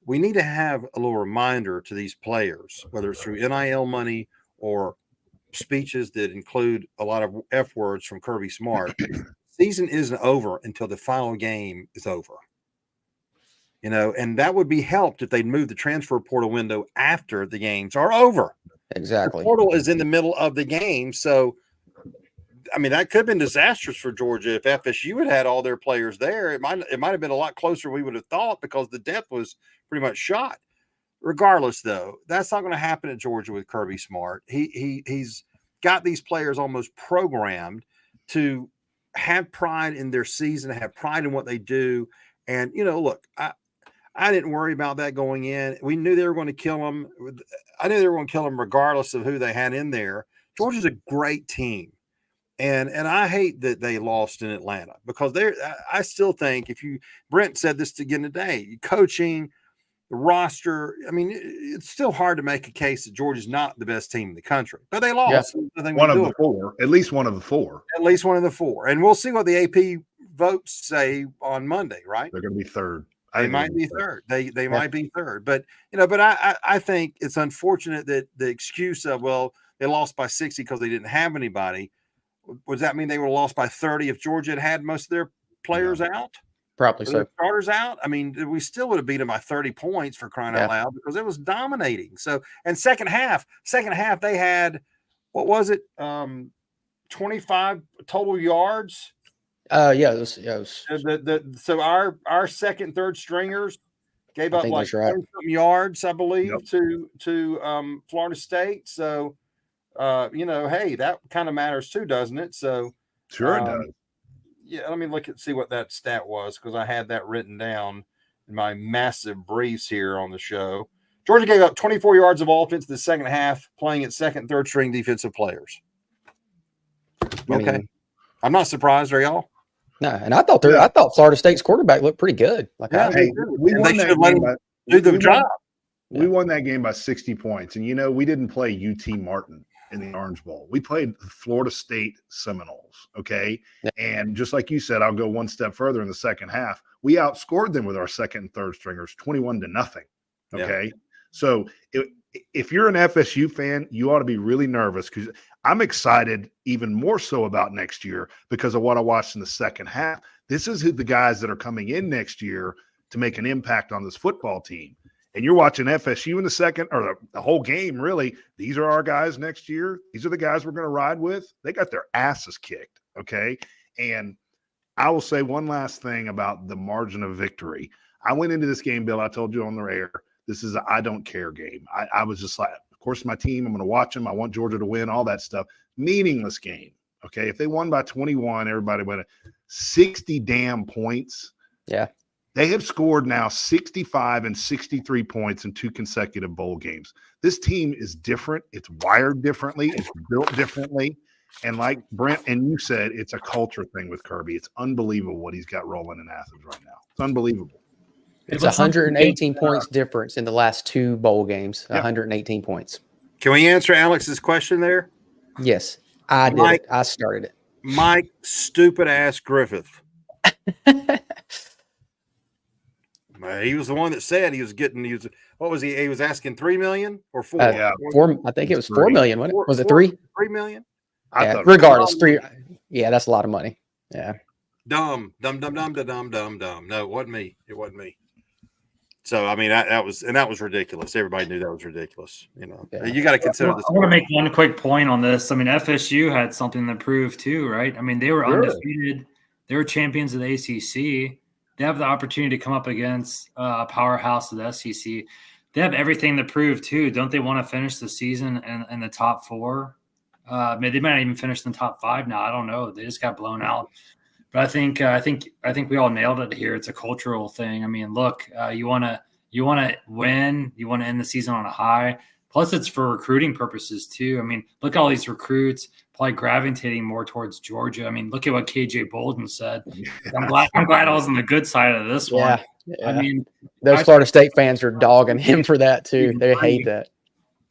We need to have a little reminder to these players, whether it's through NIL money or speeches that include a lot of F words from Kirby Smart. Season isn't over until the final game is over. And that would be helped if they'd move the transfer portal window after the games are over. Exactly. The portal is in the middle of the game. So, I mean, that could have been disastrous for Georgia if FSU had all their players there. It might have been a lot closer we would have thought, because the depth was pretty much shot. Regardless, though, that's not going to happen at Georgia with Kirby Smart. He's got these players almost programmed to have pride in their season, have pride in what they do. And, look, I didn't worry about that going in. We knew they were going to kill them. I knew they were going to kill them regardless of who they had in there. Georgia's a great team. And I hate that they lost in Atlanta, because I still think, Brent said this again today, coaching, the roster, I mean, it's still hard to make a case that Georgia's not the best team in the country, but they lost. Yeah. One of the 4, at least one of the 4. At least one of the 4. And we'll see what the AP votes say on Monday, right? They're going to be 3rd. They might be 3rd. They might be 3rd. But, I think it's unfortunate that the excuse of, well, they lost by 60 because they didn't have anybody. Does that mean they were lost by 30 if Georgia had most of their players out? Probably so. Starters out. I mean, we still would have beat them by 30 points, for crying out loud, because it was dominating. So, and second half, they had, what was it? 25 total yards. It was. So our 2nd, 3rd stringers gave up like 10 yards, I believe, to Florida State. So, hey, that kind of matters too, doesn't it? So sure it does. Yeah, let me see what that stat was, because I had that written down in my massive briefs here on the show. Georgia gave up 24 yards of offense in the second half, playing at 2nd, 3rd string defensive players. Okay, I'm not surprised, are y'all? No, and I thought Florida State's quarterback looked pretty good. We won that game. Do the job. We won that game by 60 points, and we didn't play UT Martin in the Orange Bowl. We played the Florida State Seminoles, okay? Yeah. And just like you said, I'll go one step further in the second half. We outscored them with our 2nd and 3rd stringers 21-0, okay? Yeah. So if you're an FSU fan, you ought to be really nervous, because I'm excited even more so about next year because of what I watched in the second half. This is the guys that are coming in next year to make an impact on this football team. and you're watching FSU in the second or the whole game, really, these are our guys next year. These are the guys we're going to ride with. They got their asses kicked, okay? And I will say one last thing about the margin of victory. I went into this game, Bill, I told you on the air, this is a I don't care game. I was just like, of course, my team, I'm going to watch them. I want Georgia to win, all that stuff. Meaningless game, okay? If they won by 21, everybody went 60 damn points. Yeah. They have scored now 65 and 63 points in 2 consecutive bowl games. This team is different. It's wired differently. It's built differently. And like Brent and you said, it's a culture thing with Kirby. It's unbelievable what he's got rolling in Athens right now. It's unbelievable. It's 118 points difference in the last 2 bowl games. 118 points. Can we answer Alex's question there? Yes, I did. Mike, I started it. Mike, stupid ass Griffith. He was the one that said he was getting. What was he? He was asking $3 million or 4? Yeah, 4. I think it was 4 million. Wasn't it? Was it 3? $3 million. Yeah, regardless, 3. Yeah, that's a lot of money. Yeah. Dumb. No, it wasn't me. It wasn't me. So I mean, that was ridiculous. Everybody knew that was ridiculous. You know, you got to consider this. I want to make one quick point on this. I mean, FSU had something to prove too, right? I mean, they were undefeated. They were champions of the ACC. They have the opportunity to come up against a powerhouse of the SEC. They have everything to prove too. Don't they want to finish the season in the top 4? They might not even finish in the top 5 now. I don't know. They just got blown out. But I think we all nailed it here. It's a cultural thing. I mean, look, you want to win. You want to end the season on a high. Plus, it's for recruiting purposes too. I mean, look at all these recruits probably gravitating more towards Georgia. I mean, look at what KJ Bolden said. I'm glad I was on the good side of this one. Yeah. I mean, those Florida State fans are dogging him for that too. They hate that.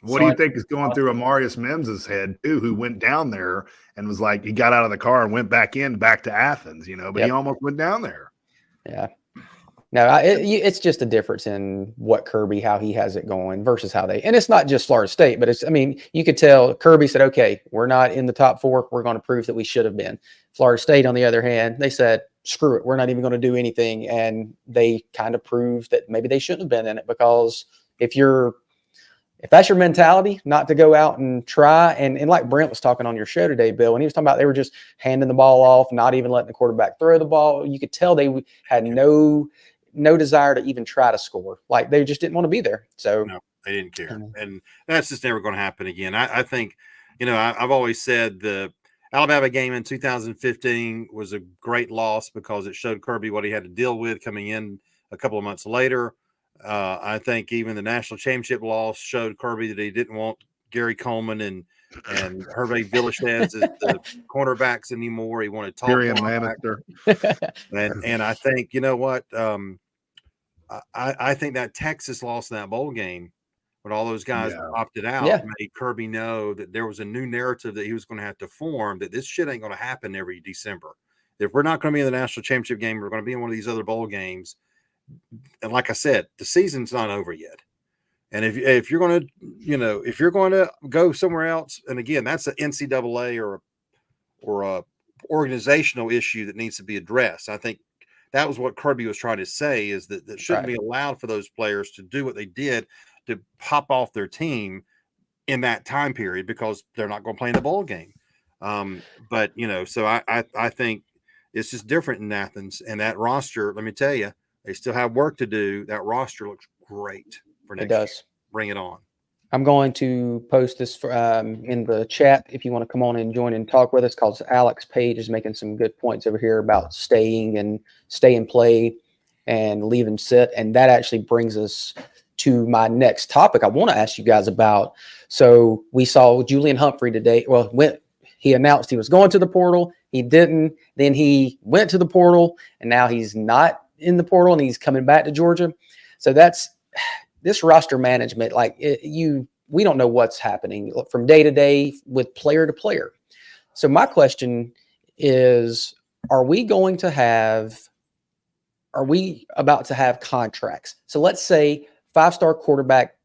What do you think is going through Amarius Mims's head too, who went down there and was like, he got out of the car and went back to Athens, you know, but he almost went down there. Yeah. No, it's just a difference in what Kirby, how he has it going versus how and it's not just Florida State, but you could tell Kirby said, okay, we're not in the top 4. We're going to prove that we should have been. Florida State, on the other hand, they said, screw it. We're not even going to do anything. And they kind of proved that maybe they shouldn't have been in it, because if that's your mentality, not to go out and try, and like Brent was talking on your show today, Bill, and he was talking about they were just handing the ball off, not even letting the quarterback throw the ball. You could tell they had no desire to even try to score. Like they just didn't want to be there. So no, they didn't care. And that's just never going to happen again. I think, I've always said the Alabama game in 2015 was a great loss because it showed Kirby what he had to deal with coming in a couple of months later. I think even the national championship loss showed Kirby that he didn't want Gary Coleman and Hervé Villachez as the cornerbacks anymore. He wanted tall Lannister. and I think, you know what? I think that Texas loss in that bowl game, when all those guys opted out, made Kirby know that there was a new narrative that he was going to have to form, that this shit ain't going to happen every December. If we're not going to be in the national championship game, we're going to be in one of these other bowl games. And like I said, the season's not over yet. And if you're going to go somewhere else, and again, that's an NCAA or a organizational issue that needs to be addressed. I think that was what Kirby was trying to say, is that shouldn't be allowed for those players to do what they did to pop off their team in that time period, because they're not going to play in the bowl game. But so I think it's just different in Athens, and that roster, let me tell you, they still have work to do. That roster looks great for next year. Bring it on. I'm going to post this in the chat if you want to come on and join and talk with us, because Alex Page is making some good points over here about staying and stay and play and leave and sit. And that actually brings us to my next topic I want to ask you guys about. So we saw Julian Humphrey today. Well, he announced he was going to the portal. He didn't. Then he went to the portal, and now he's not in the portal, and he's coming back to Georgia. So that's this roster management. We don't know what's happening from day to day with player to player. So my question is, are we about to have contracts? So let's say 5-star quarterback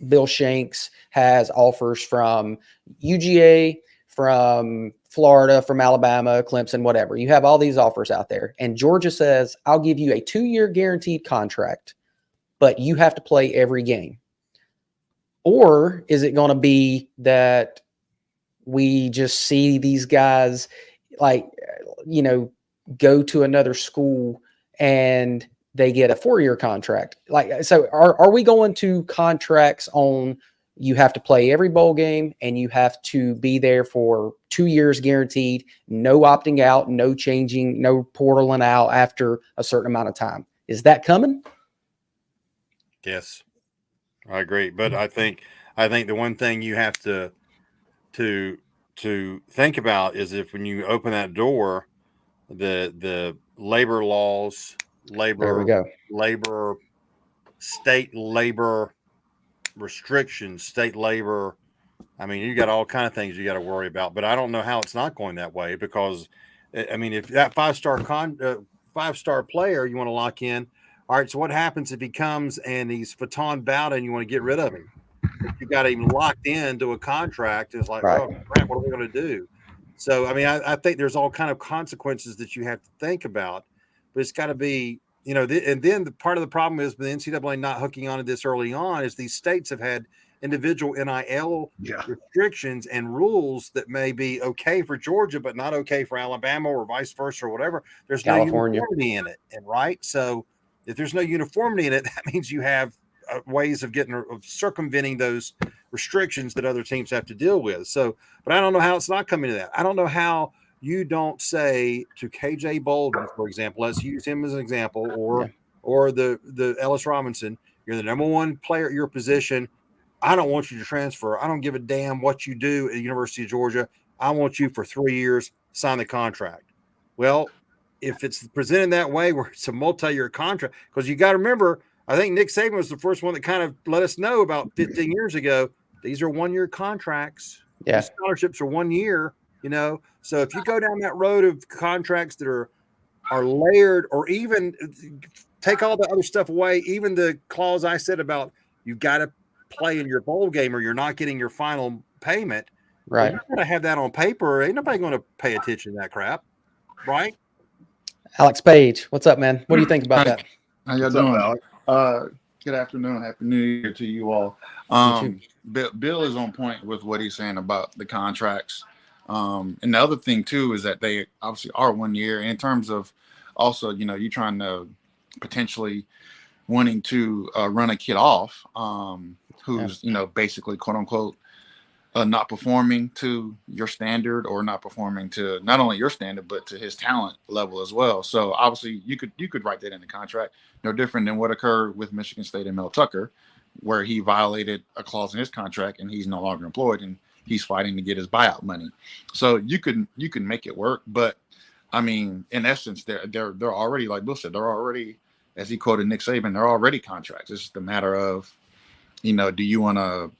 Bill Shanks has offers from UGA, from Florida, from Alabama, Clemson, whatever. You have all these offers out there. And Georgia says, I'll give you a 2-year guaranteed contract but you have to play every game? Or is it going to be that we just see these guys go to another school and they get a 4-year contract? So are we going to contracts on you have to play every bowl game and you have to be there for 2 years guaranteed, no opting out, no changing, no portaling out after a certain amount of time? Is that coming? Yes, I agree. But I think the one thing you have to think about is if when you open that door, the labor laws, There we go. state labor restrictions, state labor. I mean, you got all kind of things you got to worry about, but I don't know how it's not going that way, because I mean, if that five-star player you want to lock in, all right, so what happens if he comes and he's Faton Bowden and you want to get rid of him? You got him locked into a contract. It's like, Right. Oh crap, what are we going to do? So, I mean, I think there's all kind of consequences that you have to think about, but it's got to be, and then the part of the problem is the NCAA not hooking onto this early on is these states have had individual NIL restrictions and rules that may be okay for Georgia, but not okay for Alabama or vice versa or whatever. There's California. no uniformity in it. And right. So if there's no uniformity in it, that means you have ways of circumventing those restrictions that other teams have to deal with. So, but I don't know how it's not coming to that. I don't know how you don't say to KJ Bolden, for example, let's use him as an example, or the Ellis Robinson, you're the number one player at your position. I don't want you to transfer. I don't give a damn what you do at the University of Georgia. I want you for 3 years, sign the contract. Well, if it's presented that way where it's a multi-year contract, because you got to remember, I think Nick Saban was the first one that kind of let us know about 15 years ago, these are 1-year contracts. Yeah. These scholarships are 1 year, So if you go down that road of contracts that are layered, or even take all the other stuff away, even the clause I said about you've got to play in your bowl game or you're not getting your final payment. Right. You're going to have that on paper. Ain't nobody going to pay attention to that crap. Right. Alex Page, what's up, man? What do you think about that? How y'all What's up, doing? Alex? Good afternoon. Happy New Year to you all. Bill is on point with what he's saying about the contracts. And the other thing too is that they obviously are 1 year. In terms of also, you trying to potentially wanting to run a kid off who's basically quote unquote not performing to your standard, or not performing to not only your standard but to his talent level as well. So obviously you could write that in the contract. No different than what occurred with Michigan State and Mel Tucker, where he violated a clause in his contract and he's no longer employed and he's fighting to get his buyout money. So you can make it work, but I mean, in essence, they're already, like Bill said, they're already, as he quoted Nick Saban, they're already contracts. It's just a matter of, do you want to,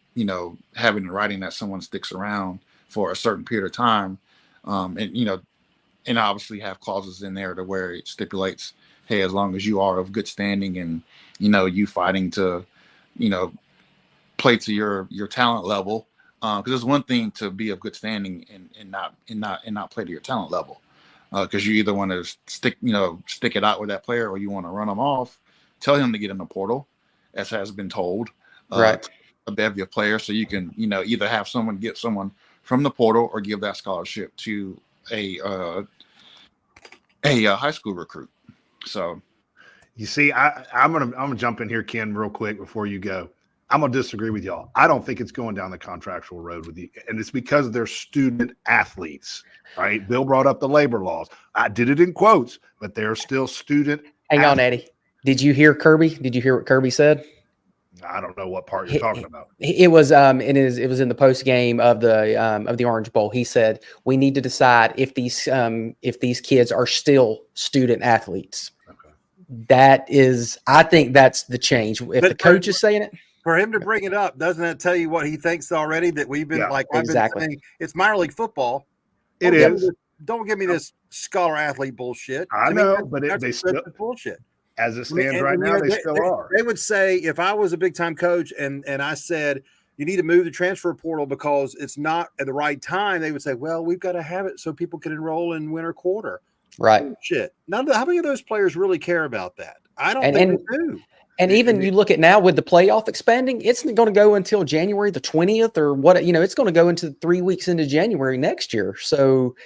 have it in writing that someone sticks around for a certain period of time, and obviously have clauses in there to where it stipulates, hey, as long as you are of good standing and you fighting to, play to your talent level, because it's one thing to be of good standing and not play to your talent level, because you either want to stick it out with that player, or you want to run them off, tell him to get in the portal, as has been told, right. A bevy of players, so you can either have someone get someone from the portal or give that scholarship to a high school recruit. So You see, I'm gonna jump in here, Ken, real quick before you go. I'm gonna disagree with y'all. I don't think it's going down the contractual road with you, and it's because they're student athletes, right? Bill brought up the labor laws. I did it in quotes, but they're still student. Hang on, Eddie. Did you hear Kirby? Did you hear what Kirby said? I don't know what part you're talking about. It was it was in the post game of the Orange Bowl. He said we need to decide if these kids are still student athletes. Okay. That is, I think that's the change. If the coach is saying it, For him to bring it up, doesn't that tell you what he thinks already? That we've been I've been saying it's minor league football. Don't give me this scholar athlete bullshit. I know, but they still bullshit. As it stands right now, they still are. They would say, if I was a big time coach and I said you need to move the transfer portal because it's not at the right time, they would say, well, we've got to have it so people can enroll in winter quarter. Right. Shit. How many of those players really care about that? I don't think they do. And even you look at now with the playoff expanding, it's going to go until January the 20th or what, it's going to go into 3 weeks into January next year. So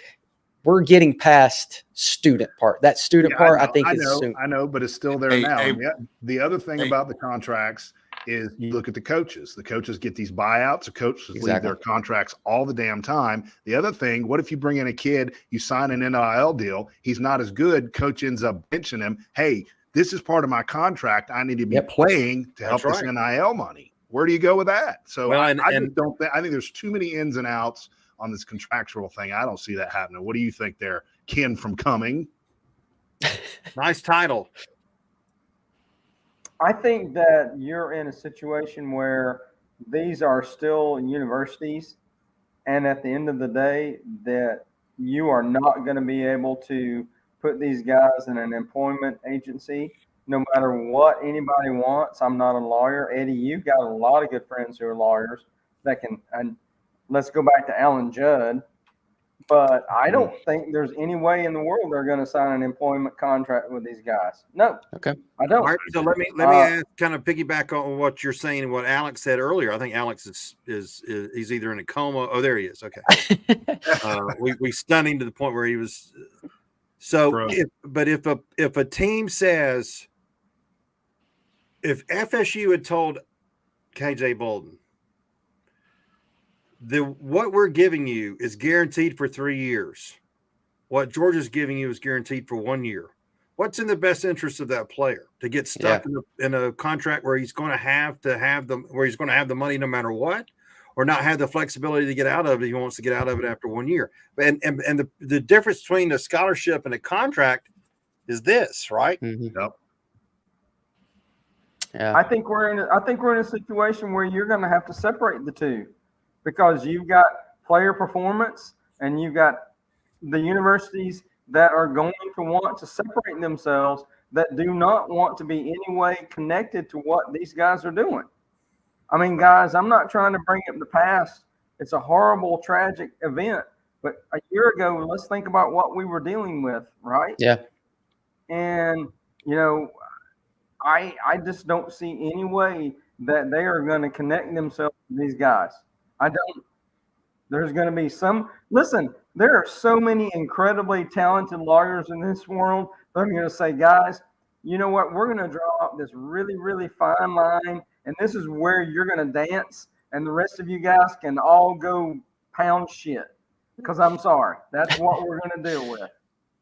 we're getting past student part. That student part, I think, is soon. I know, but it's still there now. And the other thing about the contracts is you look at the coaches. The coaches get these buyouts. The coaches leave their contracts all the damn time. The other thing, what if you bring in a kid, you sign an NIL deal, he's not as good, coach ends up benching him. Hey, this is part of my contract. I need to be playing to help this NIL money. Where do you go with that? So I just don't think. I think there's too many ins and outs on this contractual thing. I don't see that happening. What do you think there, Ken from Cumming? Nice title. I think that you're in a situation where these are still universities, and at the end of the day, that you are not going to be able to put these guys in an employment agency no matter what anybody wants. I'm not a lawyer. Eddie, you've got a lot of good friends who are lawyers that can, and let's go back to Alan Judd. But I don't think there's any way in the world they're going to sign an employment contract with these guys. No. Okay. I don't. All right, so let me ask, kind of piggyback on what you're saying and what Alex said earlier. I think Alex is he's either in a coma. Oh, there he is. Okay. We stunned him to the point where he was. So, if a team says, if FSU had told KJ Bolden, what we're giving you is guaranteed for 3 years. What Georgia's giving you is guaranteed for 1 year. What's in the best interest of that player to get stuck in a contract where he's going to have the money no matter what, or not have the flexibility to get out of it? He wants to get out of it after 1 year. And the difference between a scholarship and a contract is this, right? Mm-hmm. Yep. Yeah. I think we're in a situation where you're going to have to separate the two, because you've got player performance and you've got the universities that are going to want to separate themselves, that do not want to be any way connected to what these guys are doing. I mean, guys, I'm not trying to bring up the past. It's a horrible, tragic event. But a year ago, let's think about what we were dealing with, right? Yeah. And, I just don't see any way that they are going to connect themselves to these guys. I don't. There's going to be some. Listen, there are so many incredibly talented lawyers in this world. I'm going to say, guys, you know what? We're going to draw up this really, really fine line, and this is where you're going to dance, and the rest of you guys can all go pound shit. Because I'm sorry, that's what we're going to deal with.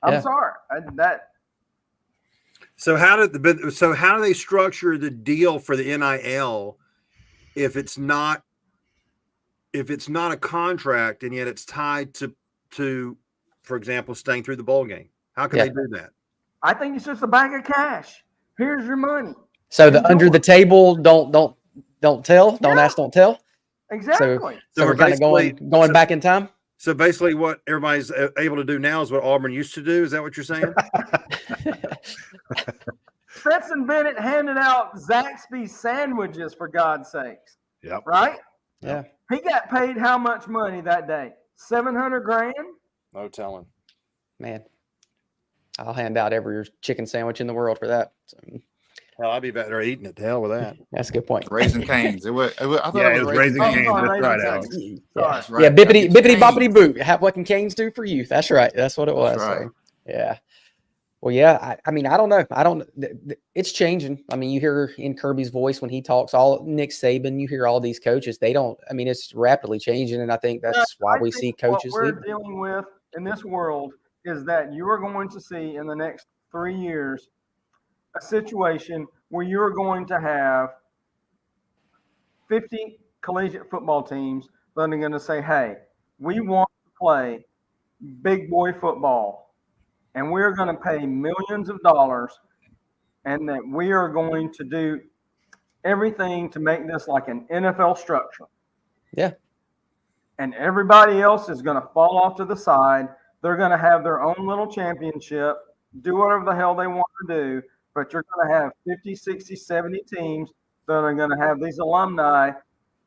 I'm sorry. So how do they structure the deal for the NIL if it's not a contract and yet it's tied to, for example, staying through the bowl game? How can they do that? I think it's just a bag of cash. Here's your money. So the under the table, don't tell, don't ask, don't tell. Exactly. So we're kind of going back in time. So basically, what everybody's able to do now is what Auburn used to do. Is that what you're saying? Stetson Bennett handed out Zaxby's sandwiches, for God's sakes. Yep. Right? Yeah. He got paid how much money that day? $700,000? No telling. Man, I'll hand out every chicken sandwich in the world for that. So, hell, I'd be better eating it. To hell with that. That's a good point. Raising Cane's. It was Raising Cane's. That's right, Alex. That's right. Yeah, bippity boppity boo. What can Canes do for you? That's right. That's what it was. Right. So, yeah. Well, yeah. I mean, I don't know. It's changing. I mean, you hear in Kirby's voice when he talks, all Nick Saban, you hear all these coaches. It's rapidly changing, and I think that's why we see coaches what we're leaving. dealing with in this world is that you are going to see in the next 3 years a situation where you're going to have 50 collegiate football teams that are going to say, hey, we want to play big boy football, and we're going to pay millions of dollars, and that we are going to do everything to make this like an NFL structure. Yeah. And everybody else is going to fall off to the side. They're going to have their own little championship, do whatever the hell they want to do, but you're going to have 50, 60, 70 teams that are going to have these alumni,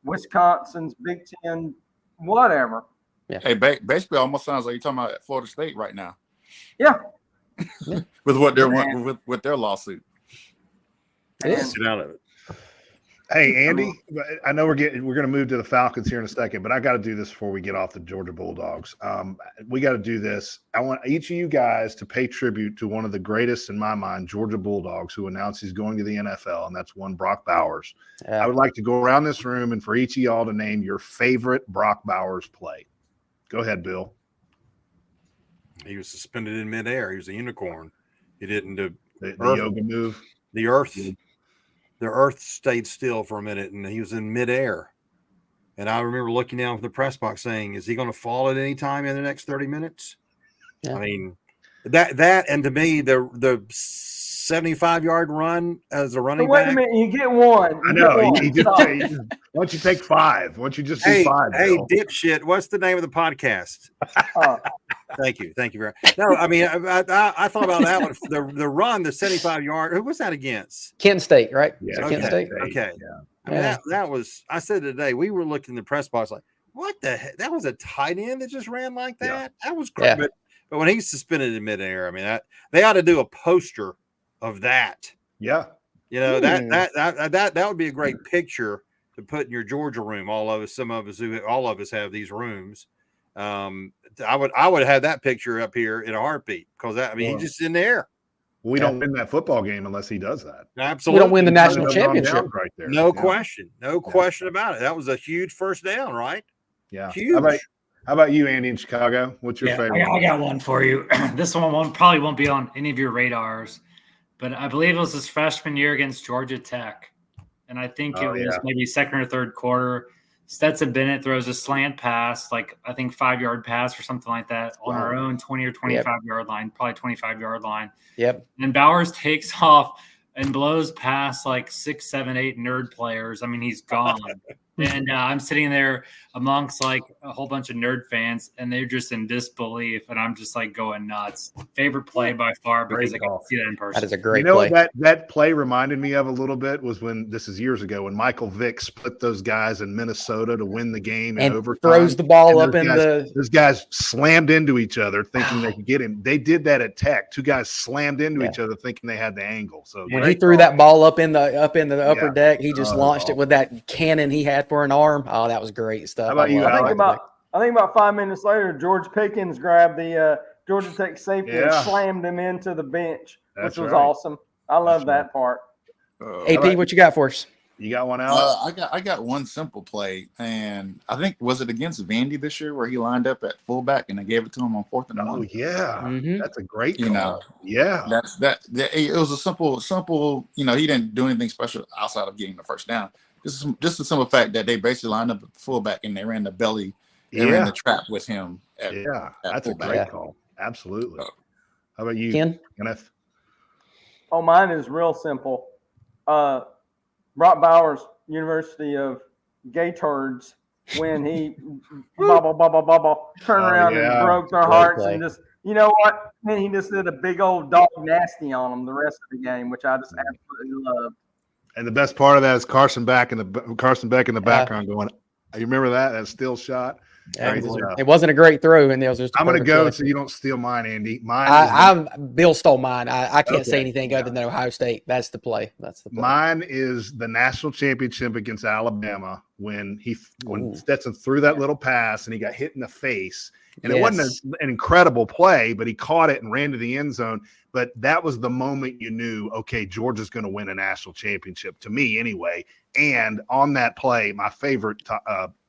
Wisconsin's, Big Ten, whatever. Yeah. Hey, basically, almost sounds like you're talking about Florida State right now. Yeah. With what they're with their lawsuit. It is. Get out of it. Hey, Andy, I know we're going to move to the Falcons here in a second, but I got to do this before we get off the Georgia Bulldogs. We got to do this. I want each of you guys to pay tribute to one of the greatest, in my mind, Georgia Bulldogs, who announced he's going to the NFL, and that's one Brock Bowers. Yeah. I would like to go around this room and for each of y'all to name your favorite Brock Bowers play. Go ahead, Bill. He was suspended in midair. He was a unicorn. He didn't do The yoga move. The earth stayed still for a minute, and he was in midair. And I remember looking down from the press box saying, is he going to fall at any time in the next 30 minutes? Yeah. I mean, that and to me, the 75-yard run as a running Wait back. a minute, you get one. I know. Why don't you take 5? Why don't you just do 5? Hey, Bill? dipshit, what's the name of the podcast? Thank you very much. No, I mean, I thought about that one. The run, the 75-yard. Who was that against? Kent State, right? Yeah, Kent State. Okay. Yeah. I mean, that was. I said today we were looking in the press box like, what the heck? That was a tight end that just ran like that. Yeah. That was crazy. Yeah. But when he's suspended in midair, I mean, they ought to do a poster of that. Yeah. You know, that would be a great picture to put in your Georgia room. All of us have these rooms. I would have that picture up here in a heartbeat because he's just in the air. We don't win that football game unless he does that. Absolutely. We don't win the national Turn it on championship. down right there. No question. No question about it. That was a huge first down, right? Yeah. Huge. How about you, Andy, in Chicago? What's your favorite? I got one for you. This one probably won't be on any of your radars, but I believe it was his freshman year against Georgia Tech. And I think it was maybe second or third quarter. Stetson Bennett throws a slant pass, like I think 5-yard pass or something like that on our own 20 or 25-yard line, probably 25-yard line. Yep. And Bowers takes off and blows past like 6, 7, 8 nerd players. I mean, he's gone. And I'm sitting there amongst like a whole bunch of nerd fans, and they're just in disbelief. And I'm just like going nuts. Favorite play by far because I can see that in person. That is a great play. play. That play reminded me of a little bit was when this is years ago when Michael Vick split those guys in Minnesota to win the game in overtime. Throws the ball up in those guys slammed into each other thinking they could get him. They did that at Tech. 2 guys slammed into each other thinking they had the angle. So when he threw that ball up in the upper deck, he just launched it with that cannon he had for an arm. Oh, that was great stuff. How about you? I think about 5 minutes later, George Pickens grabbed the Georgia Tech safety and slammed him into the bench, which was awesome. I love that part. AP, what you got for us? You got one out? I got one simple play, and I think was it against Vandy this year where he lined up at fullback and they gave it to him on 4th and 1. Oh yeah, that's a great call. You know, yeah, it was a simple. You know, he didn't do anything special outside of getting the first down. Just the simple fact that they basically lined up at fullback and they ran the belly, ran the trap with him. That's fullback. a great call. Absolutely. How about you, Ken? Kenneth? Oh, mine is real simple. Brock Bowers, University of Gay Turds, when he bubble, turn around and broke their hearts and just, you know what? Man, he just did a big old dog nasty on them the rest of the game, which I just absolutely loved. And the best part of that is Carson Beck in the background going. You remember that still shot? Yeah, it wasn't a great throw, and it was just. I'm going to go so you don't steal mine, Andy. Bill stole mine. I can't say anything other than Ohio State. That's the play. Mine is the national championship against Alabama when Stetson threw that little pass and he got hit in the face. And it wasn't an incredible play, but he caught it and ran to the end zone. But that was the moment you knew, okay, Georgia's going to win a national championship, to me anyway. And on that play, my favorite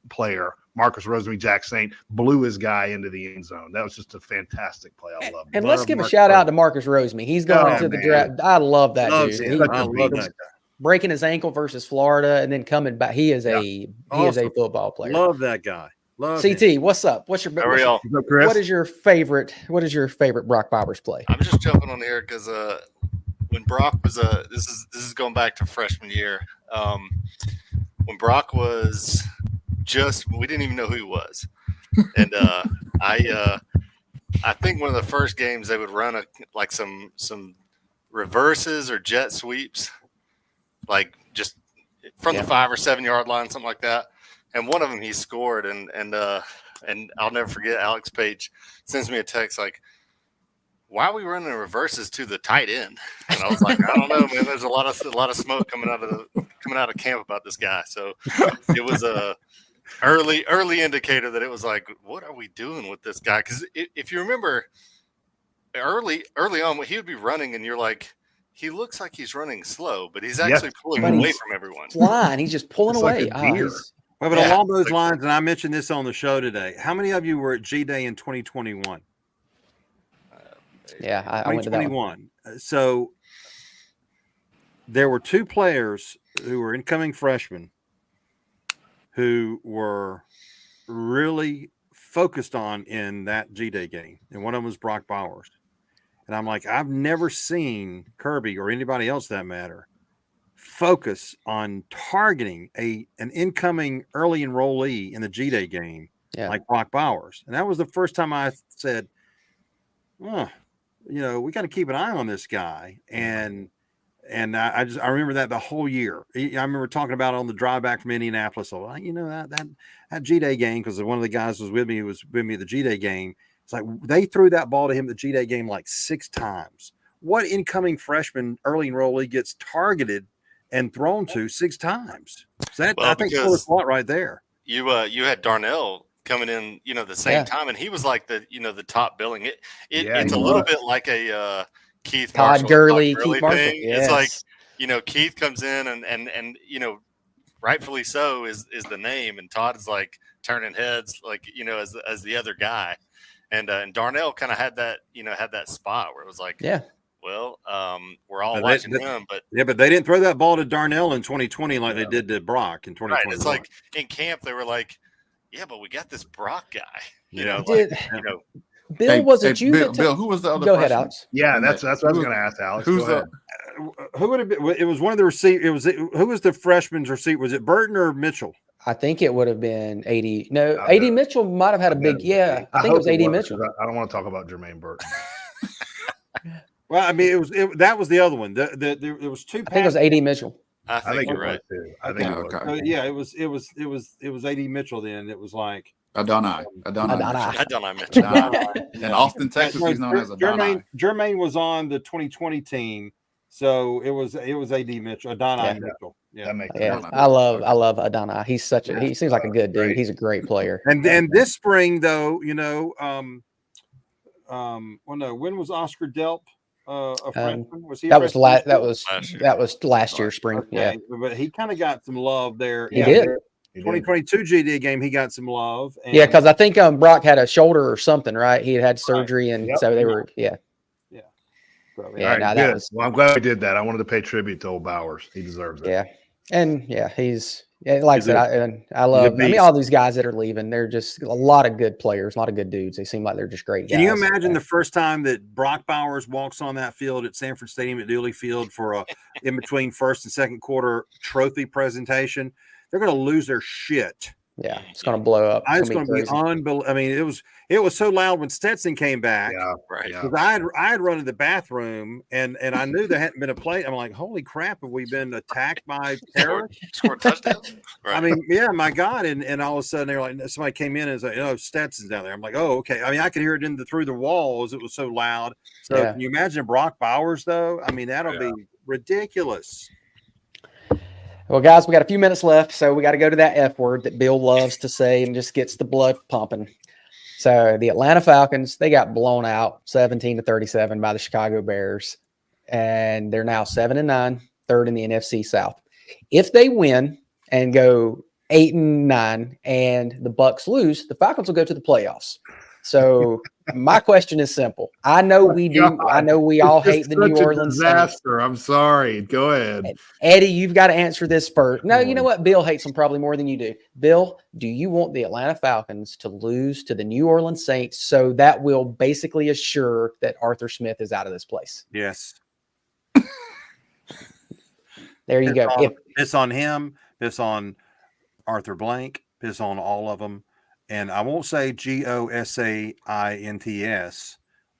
player, Marcus Rosemary-Jack Saint, blew his guy into the end zone. That was just a fantastic play. I love it. And let's give a shout out to Marcus Rosemary. He's going to the draft. I love that dude. I love that guy. Breaking his ankle versus Florida and then coming back. He is a football player. Love that guy. Love CT, him. What's up? What is your favorite Brock Bowers play? I'm just jumping on here because when Brock was this is going back to freshman year. When Brock was we didn't even know who he was, and I think one of the first games they would run some reverses or jet sweeps, like just from the 5 or 7 yard line, something like that. And one of them he scored, and I'll never forget. Alex Page sends me a text like, why are we running reverses to the tight end? And I was like, I don't know, man. There's a lot of smoke coming out of camp about this guy. So it was a early indicator that it was like, what are we doing with this guy? Because if you remember early on, he would be running, and you're like, he looks like he's running slow, but he's actually pulling away from everyone. Flying, he's just pulling away. Like a deer. Well, but along those lines, and I mentioned this on the show today, how many of you were at G-Day in 2021? I went to that one. 2021. So there were two players who were incoming freshmen who were really focused on in that G-Day game. And one of them was Brock Bowers. And I'm like, I've never seen Kirby or anybody else that matter focus on targeting an incoming early enrollee in the G-Day game like Brock Bowers. And that was the first time I said, we got to keep an eye on this guy. And I remember that the whole year. I remember talking about it on the drive back from Indianapolis. So, that G-Day game, because one of the guys was with me who was with me at the G-Day game. It's like they threw that ball to him at the G-Day game like 6 times. What incoming freshman early enrollee gets targeted and thrown to 6 times? So that, I think, was a lot right there. You had Darnell coming in, the same time, and he was like the top billing. It's a little bit like a Keith Todd Marshall, Gurley, Todd Gurley Keith Marshall. thing. Yes. It's like, Keith comes in and rightfully so is the name, and Todd is like turning heads as the other guy. And Darnell kind of had that spot where it was like, we're all watching him, but they didn't throw that ball to Darnell in 2020 like they did to Brock in 2021. Right. It's like in camp they were like, but we got this Brock guy. Bill, was it you? Bill, who was the other? Go ahead, Alex. Yeah, that's what I was going to ask, Alex. Who would have been? It was one of the receivers. Who was the freshman's receiver? Was it Burton or Mitchell? I think it would have been 80. No, 80 Mitchell might have had a big. I think it was 80 Mitchell. I don't want to talk about Jermaine Burton. Well, I mean, that was the other one. There was 2. I think it was 80 Mitchell. I think you're right. I think it was. So, it was 80 Mitchell. Then it was like Adonai Mitchell. In Austin, Texas, he's known as Adonai. Jermaine was on the 2020 team, so it was AD Mitchell, Adonai Mitchell. That makes sense. sense. I love Adonai. He's he seems like a good dude. Great. He's a great player. And this spring, though, when was Oscar Delp a freshman? Was he? That was last year spring. Okay. Yeah, but he kind of got some love there. He did. 2022 GD game, he got some love. And because I think Brock had a shoulder or something, right? He had surgery, and so they were, So, All right, good. Well, I'm glad we did that. I wanted to pay tribute to old Bowers. He deserves it. Yeah, and he's like I said, I love. I mean, all these guys that are leaving, they're just a lot of good players, a lot of good dudes. They seem like they're just great guys. Can you imagine the first time that Brock Bowers walks on that field at Sanford Stadium at Dooley Field for a in between first and second quarter trophy presentation? They're going to lose their shit. Yeah, it's going to blow up. It's going to be unbelievable. I mean, it was so loud when Stetson came back. Yeah, right. Because I had run to the bathroom and I knew there hadn't been a play. I'm like, holy crap, have we been attacked by terrorists? Scored touchdown. Right. I mean, yeah, my God. And all of a sudden they're like, somebody came in and said, Stetson's down there. I'm like, oh, okay. I mean, I could hear it through the walls. It was so loud. So can you imagine Brock Bowers though? I mean, that'll be ridiculous. Well, guys, we got a few minutes left, so we got to go to that F word that Bill loves to say and just gets the blood pumping. So the Atlanta Falcons, they got blown out 17-37 by the Chicago Bears, and they're now 7-9, third in the NFC South. If they win and go 8-9 and the Bucs lose, the Falcons will go to the playoffs. So my question is simple. I know we do. I know we all hate the New Orleans disaster. I'm sorry. Go ahead. Eddie, you've got to answer this first. No, you know what? Bill hates them probably more than you do. Bill, do you want the Atlanta Falcons to lose to the New Orleans Saints so that will basically assure that Arthur Smith is out of this place? Yes. There you go. Piss on him. Piss on Arthur Blank. Piss on all of them. And I won't say GOSAINTS,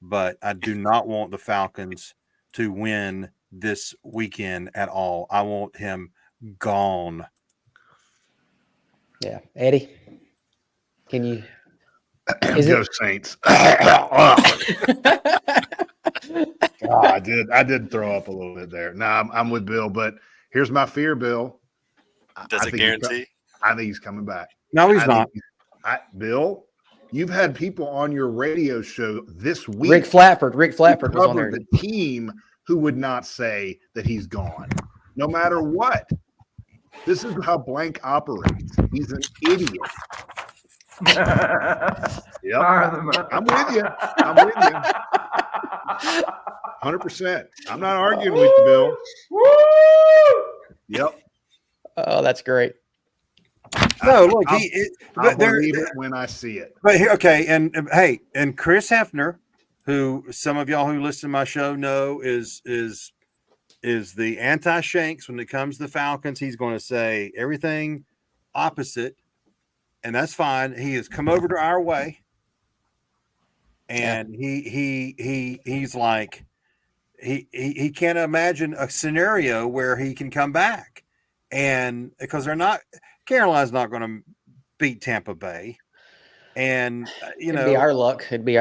but I do not want the Falcons to win this weekend at all. I want him gone. Yeah. Eddie, can you? Go Saints. I did throw up a little bit there. No, I'm with Bill, but here's my fear, Bill. Does it guarantee? I think he's coming back. No, he's not. Bill, you've had people on your radio show this week. Rick Flatford was on there. The team who would not say that he's gone, no matter what. This is how Blank operates. He's an idiot. Yep. I'm with you. 100%. I'm not arguing with you, Bill. Yep. Oh, that's great. No, look, I believe it when I see it. But here, okay, and Chris Hefner, who some of y'all who listen to my show know is the anti-Shanks when it comes to the Falcons. He's going to say everything opposite, and that's fine. He has come over to our way, and he's like he can't imagine a scenario where he can come back, and because Carolina's not going to beat Tampa Bay. And it'd be our luck. They beat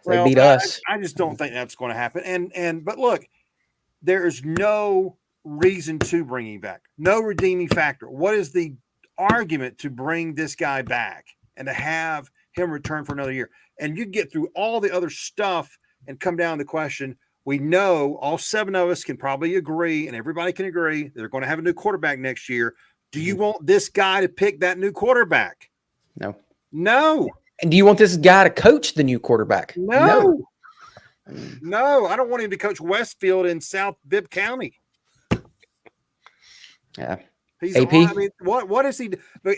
well, us. I just don't think that's going to happen. But look, there is no reason to bring him back. No redeeming factor. What is the argument to bring this guy back and to have him return for another year? And you get through all the other stuff and come down to the question. We know all 7 of us can probably agree, and everybody can agree they're going to have a new quarterback next year. Do you want this guy to pick that new quarterback? No. And do you want this guy to coach the new quarterback? No, I don't want him to coach Westfield in South Bibb County. Yeah. He's AP? What is he?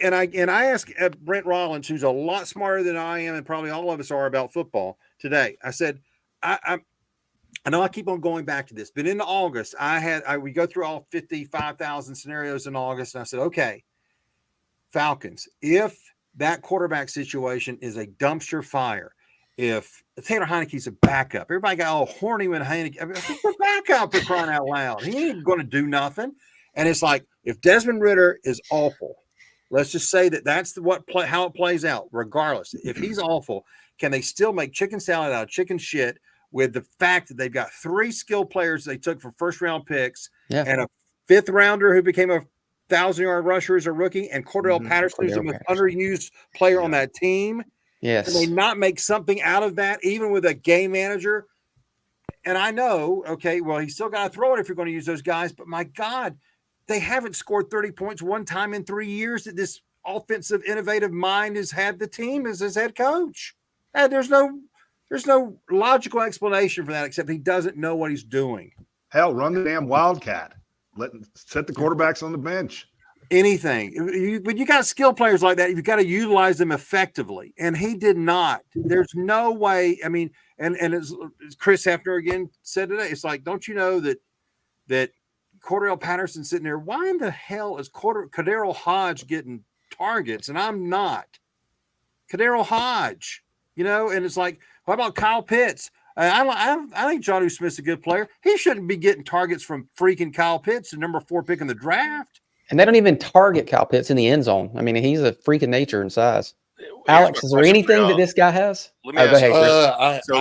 And I asked Brent Rollins, who's a lot smarter than I am, and probably all of us are about football today. I said, I know I keep on going back to this, but in August, we go through all 55,000 scenarios in August, and I said, okay, Falcons, if that quarterback situation is a dumpster fire, if Taylor Heineke's a backup, everybody got all horny when Heineke. He's a backup for crying out loud. He ain't going to do nothing. And it's like, if Desmond Ridder is awful, let's just say that's how it plays out. Regardless, if he's awful, can they still make chicken salad out of chicken shit with the fact that they've got 3 skilled players they took for first-round picks and a 5th rounder who became a 1,000-yard rusher as a rookie, and Cordell Patterson, who's the most underused player on that team? Yes. Can they not make something out of that, even with a game manager? And I know, okay, well, he's still got to throw it if you're going to use those guys, but my God, they haven't scored 30 points one time in 3 years that this offensive, innovative mind has had the team as his head coach. And there's no logical explanation for that except he doesn't know what he's doing. Hell, run the damn Wildcat. Set the quarterbacks on the bench. Anything. But you got skill players like that. You've got to utilize them effectively. And he did not. There's no way. I mean, and as Chris Hefner again said today, it's like, don't you know that Cordell Patterson sitting there, why in the hell is Kadarius Hodge getting targets and I'm not? Kadarius Hodge, and it's like, what about Kyle Pitts? I think Jonnu Smith's a good player. He shouldn't be getting targets from freaking Kyle Pitts, the number 4 pick in the draft. And they don't even target Kyle Pitts in the end zone. I mean, he's a freak of nature and size. Alex, is there anything that this guy has? Let me ask go ahead, Chris.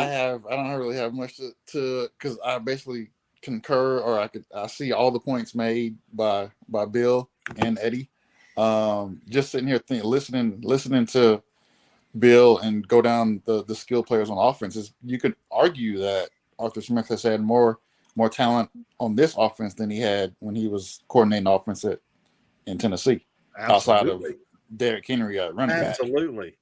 I don't really have much to because I basically concur, or I see all the points made by Bill and Eddie. Just sitting here listening to Bill and go down the skill players on offenses, you could argue that Arthur Smith has had more talent on this offense than he had when he was coordinating offense in Tennessee. Absolutely. Outside of Derrick Henry running back. Absolutely.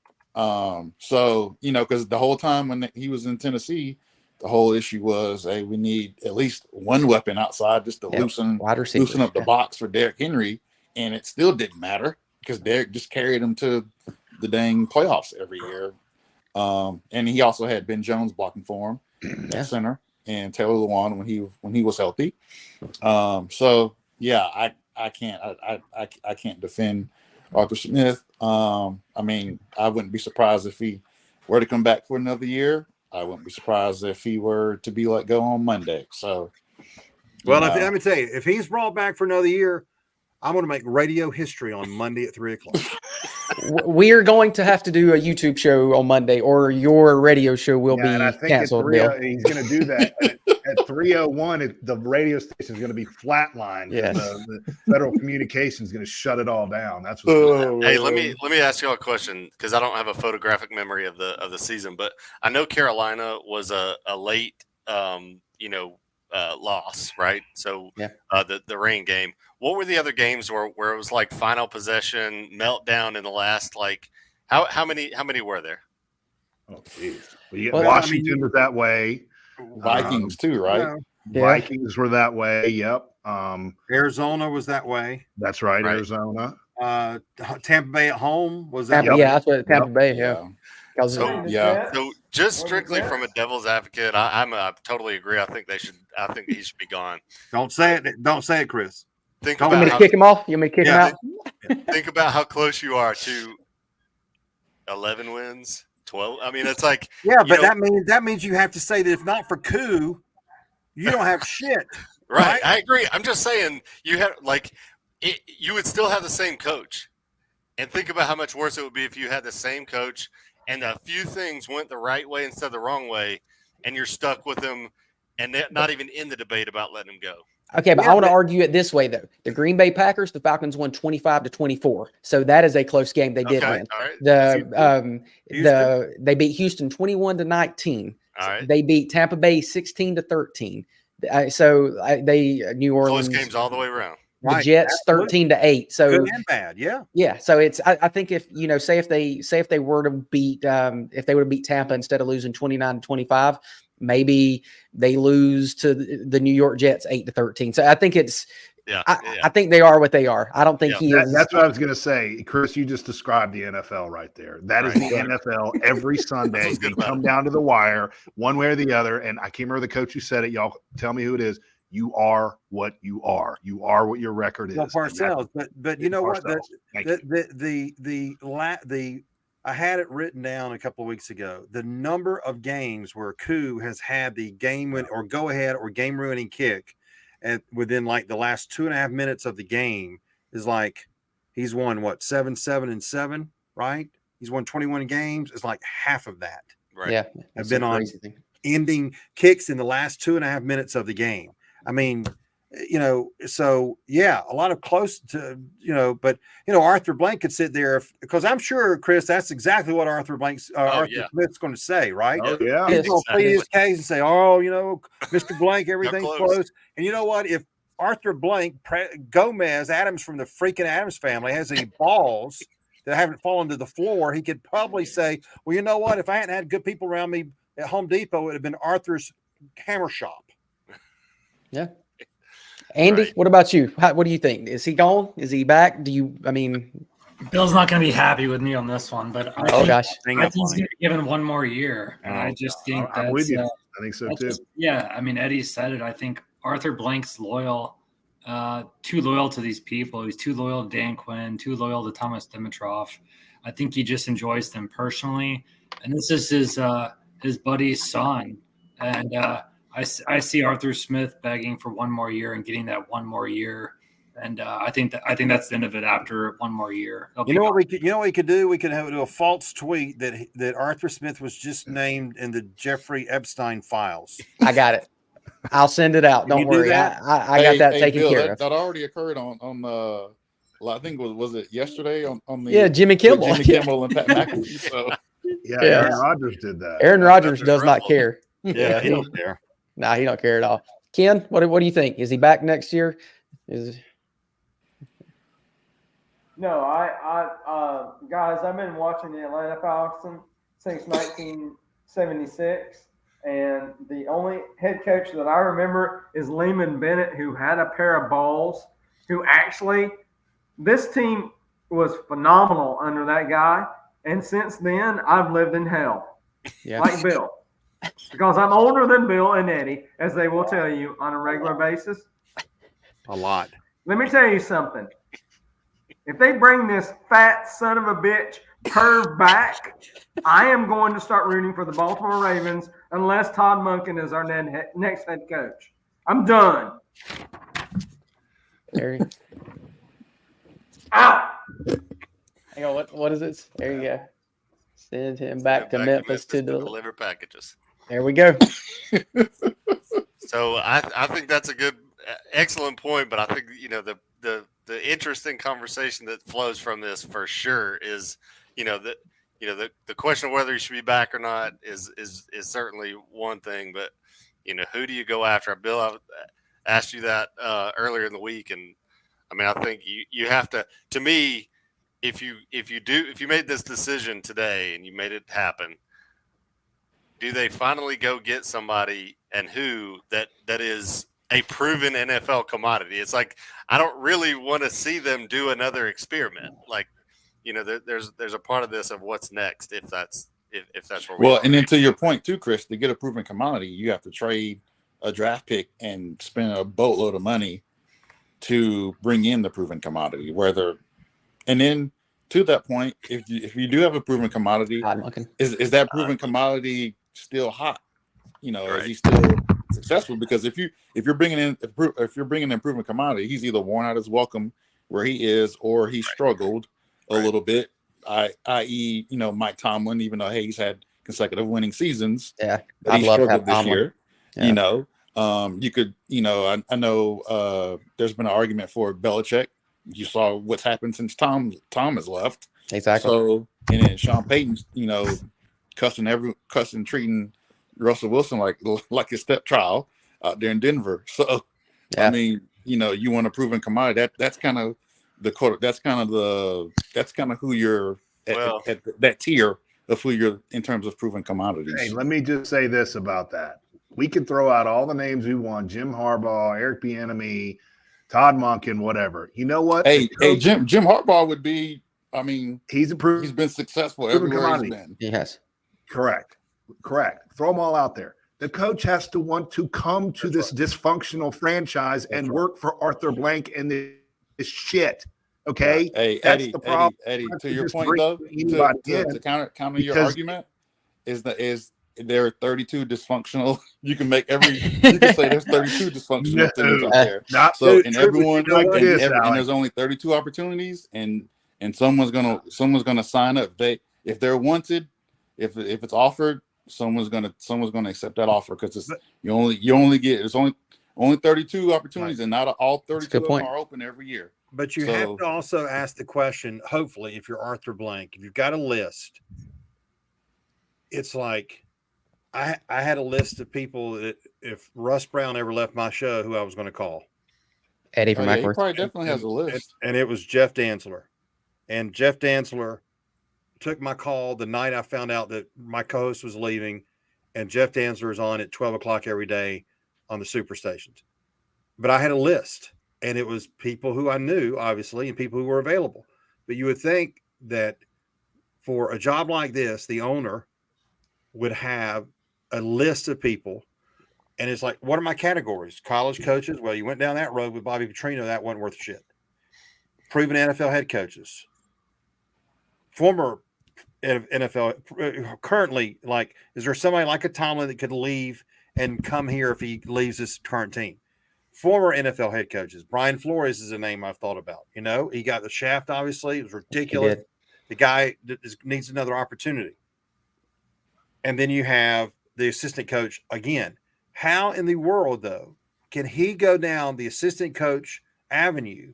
So, because the whole time when he was in Tennessee, the whole issue was, hey, we need at least one weapon outside just to loosen up the box for Derrick Henry. And it still didn't matter because Derrick just carried him to the dang playoffs every year. And he also had Ben Jones blocking for him at center and Taylor Lewan when he was healthy. So yeah, I can't defend Arthur Smith. I mean, I wouldn't be surprised if he were to come back for another year. I wouldn't be surprised if he were to be let go on Monday. So, let me tell you, if he's brought back for another year, I'm going to make radio history on Monday at 3:00. We are going to have to do a YouTube show on Monday, or your radio show will be and I think canceled. Bill. He's going to do that at 3:01, the radio station is going to be flatlined. Yes. The Federal Communications is going to shut it all down. That's what's going to Hey, let me ask you all a question because I don't have a photographic memory of the season, but I know Carolina was a late loss, right? So the rain game. What were the other games where it was like final possession, meltdown in the last how many were there? Oh, geez. Washington was that way. Vikings too, right? Vikings were that way. Yep. Arizona was that way. That's right. Arizona. Tampa Bay at home was that? Yeah, that's what Tampa Bay. Yeah. So just strictly from a devil's advocate, I totally agree. I think he should be gone. Don't say it. Don't say it, Chris. You want me to kick him off? You want me to kick him out? Think about how close you are to 11 wins. 12. I mean, it's like but that means you have to say that if not for Koo, you don't have shit. Right. I agree. I'm just saying you have you would still have the same coach, and think about how much worse it would be if you had the same coach and a few things went the right way instead of the wrong way, and you're stuck with them, and they're not even in the debate about letting him go. Okay, but I want to argue it this way, though. The Green Bay Packers, the Falcons won 25-24. So that is a close game. They did win. Right. They beat Houston 21-19. All right. They beat Tampa Bay 16-13. New Orleans close games all the way around. The Jets 13-8. So good and bad, yeah. So it's I think if say if they were to beat if they would have beat Tampa instead of losing 29-25. Maybe they lose to the New York Jets 8-13. So I think it's I think they are what they are. I don't think he is. That's what I was going to say, Chris. You just described the NFL right there. That is the NFL every Sunday. They come down to the wire, one way or the other. And I can't remember the coach who said it. Y'all tell me who it is. You are what you are. You are what your record is. Well, Parcells, but you know what? I had it written down a couple of weeks ago. The number of games where Koo has had the game win or go ahead or game ruining kick, and within the last 2.5 minutes of the game is he's won 7-7-7, right? He's won 21 games. It's like half of that. Right. Yeah. Have been on ending kicks in the last 2.5 minutes of the game. I mean, so a lot of close to, but Arthur Blank could sit there because I'm sure, Chris, that's exactly what Arthur Smith's going to say, right? Oh, yeah. He's going to plead his case and say, Mr. Blank, everything's close. And you know what? If Arthur Blank, Gomez, Adams from the freaking Adams family has any balls that haven't fallen to the floor, he could probably say, well, you know what? If I hadn't had good people around me at Home Depot, it would have been Arthur's hammer shop. Yeah. Andy, what about you? What do you think? Is he gone? Is he back? Bill's not going to be happy with me on this one, but I think he's going to be given one more year. And I just think I'm with you. I think so too. I mean, Eddie said it. I think Arthur Blank's loyal, too loyal to these people. He's too loyal to Dan Quinn, too loyal to Thomas Dimitroff. I think he just enjoys them personally. And this is his buddy's son. And I see Arthur Smith begging for one more year and getting that one more year, and I think that's the end of it after one more year. You know what we could do? We could do a false tweet that Arthur Smith was just named in the Jeffrey Epstein files. I got it. I'll send it out. Don't worry. I got that taken care of. That already occurred on I think was it yesterday on the Jimmy Kimmel. Jimmy Kimmel and Pat McAfee. So Aaron Rodgers did that. Aaron Rodgers does not care. Yeah, he don't care. No, he don't care at all. Ken, what do you think? Is he back next year? No, guys, I've been watching the Atlanta Falcons since 1976, and the only head coach that I remember is Lehman Bennett, who had a pair of balls, who actually – this team was phenomenal under that guy, and since then, I've lived in hell, like Bill. Because I'm older than Bill and Eddie, as they will tell you on a regular basis. A lot. Let me tell you something. If they bring this fat son of a bitch curve back, I am going to start rooting for the Baltimore Ravens unless Todd Monken is our next head coach. I'm done. There you Out. Hang on, what is it? There you go. Send him back to Memphis to deliver packages. There we go. So I think that's a good, excellent point. But I think the interesting conversation that flows from this for sure is the question of whether he should be back or not is certainly one thing. But who do you go after? Bill, I asked you that earlier in the week, and I mean I think you have to. To me, if you made this decision today and you made it happen, do they finally go get somebody and who that is a proven NFL commodity? It's like I don't really want to see them do another experiment. Like, there's a part of this of what's next if that's where we are. And then to your point too, Chris, to get a proven commodity, you have to trade a draft pick and spend a boatload of money to bring in the proven commodity. And then to that point, if you do have a proven commodity, is that proven commodity still hot? Right. Is he still successful? Because if you're bringing in a proven commodity, he's either worn out his welcome where he is, or he struggled a little bit. I.e., Mike Tomlin, even though he's had consecutive winning seasons, yeah, but he struggled this year. Yeah. You could, I know there's been an argument for Belichick. You saw what's happened since Tom has left. Exactly. So, and then Sean Payton's, treating Russell Wilson like his stepchild out there in Denver. So, yeah. I mean, you want a proven commodity. That's kind of who you're at that tier of who you're in terms of proven commodities. Hey, let me just say this about that. We can throw out all the names we want: Jim Harbaugh, Eric Bieniemy, Todd Monken, whatever. You know what? Hey, Jim Harbaugh would be. I mean, he's been successful everywhere he's been. He has. Correct. Throw them all out there. The coach has to want to come to this dysfunctional franchise and work for Arthur Blank and this shit. Okay. Hey, that's Eddie, the problem. Eddie, to your point though, to counter your argument is there are 32 dysfunctional. You can say there's 32 dysfunctional teams out there. And there's only 32 opportunities, and someone's gonna sign up. If they're wanted, if it's offered, someone's gonna accept that offer, because there's only 32 opportunities, and not all 32 of them are open every year. But you have to also ask the question, hopefully, if you're Arthur Blank, if you've got a list, it's like I had a list of people that if Russ Brown ever left my show, who I was going to call. Eddie from He probably definitely has a list. And it was Jeff Dantzler. And Jeff Dantzler took my call the night I found out that my co-host was leaving, and Jeff Dantzler is on at 12 o'clock every day on the super stations. But I had a list. And it was people who I knew, obviously, and people who were available. But you would think that for a job like this, the owner would have a list of people. And it's like, what are my categories? College coaches? Well, you went down that road with Bobby Petrino. That wasn't worth a shit. Proven NFL head coaches. Former NFL, currently, is there somebody like a Tomlin that could leave and come here if he leaves this current team? Former NFL head coaches. Brian Flores is a name I've thought about. He got the shaft, obviously. It was ridiculous. The guy needs another opportunity. And then you have the assistant coach again. How in the world, though, can he go down the assistant coach avenue?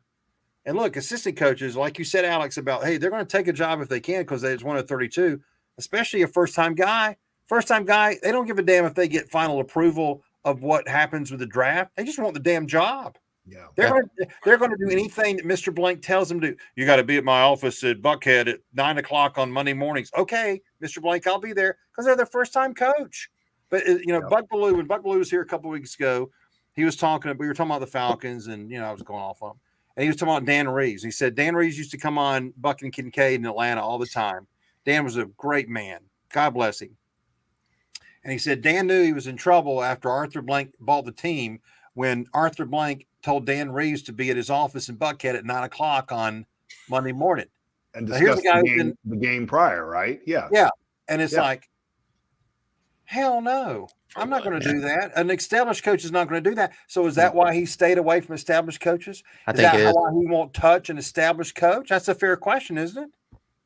And look, assistant coaches, like you said, Alex, about, hey, they're going to take a job if they can because it's one of 32, especially a first-time guy. First-time guy, they don't give a damn if they get final approval of what happens with the draft. They just want the damn job. Yeah. They're going to do anything that Mr. Blank tells them to do. You got to be at my office at Buckhead at 9 o'clock on Monday mornings. Okay, Mr. Blank, I'll be there, because they're their first-time coach. But, Buck Bellew, when Buck Bellew was here a couple of weeks ago, we were talking about the Falcons, and, I was going off on him. And he was talking about Dan Reeves. He said Dan Reeves used to come on Buck and Kincaid in Atlanta all the time. Dan was a great man. God bless him. And he said Dan knew he was in trouble after Arthur Blank bought the team, when Arthur Blank told Dan Reeves to be at his office in Buckhead at 9 o'clock on Monday morning. And discuss the game prior, right? Yeah. Yeah. And it's like, hell no. I'm not going to do that. An established coach is not going to do that. So is that why he stayed away from established coaches? Is that why he won't touch an established coach? That's a fair question, isn't it?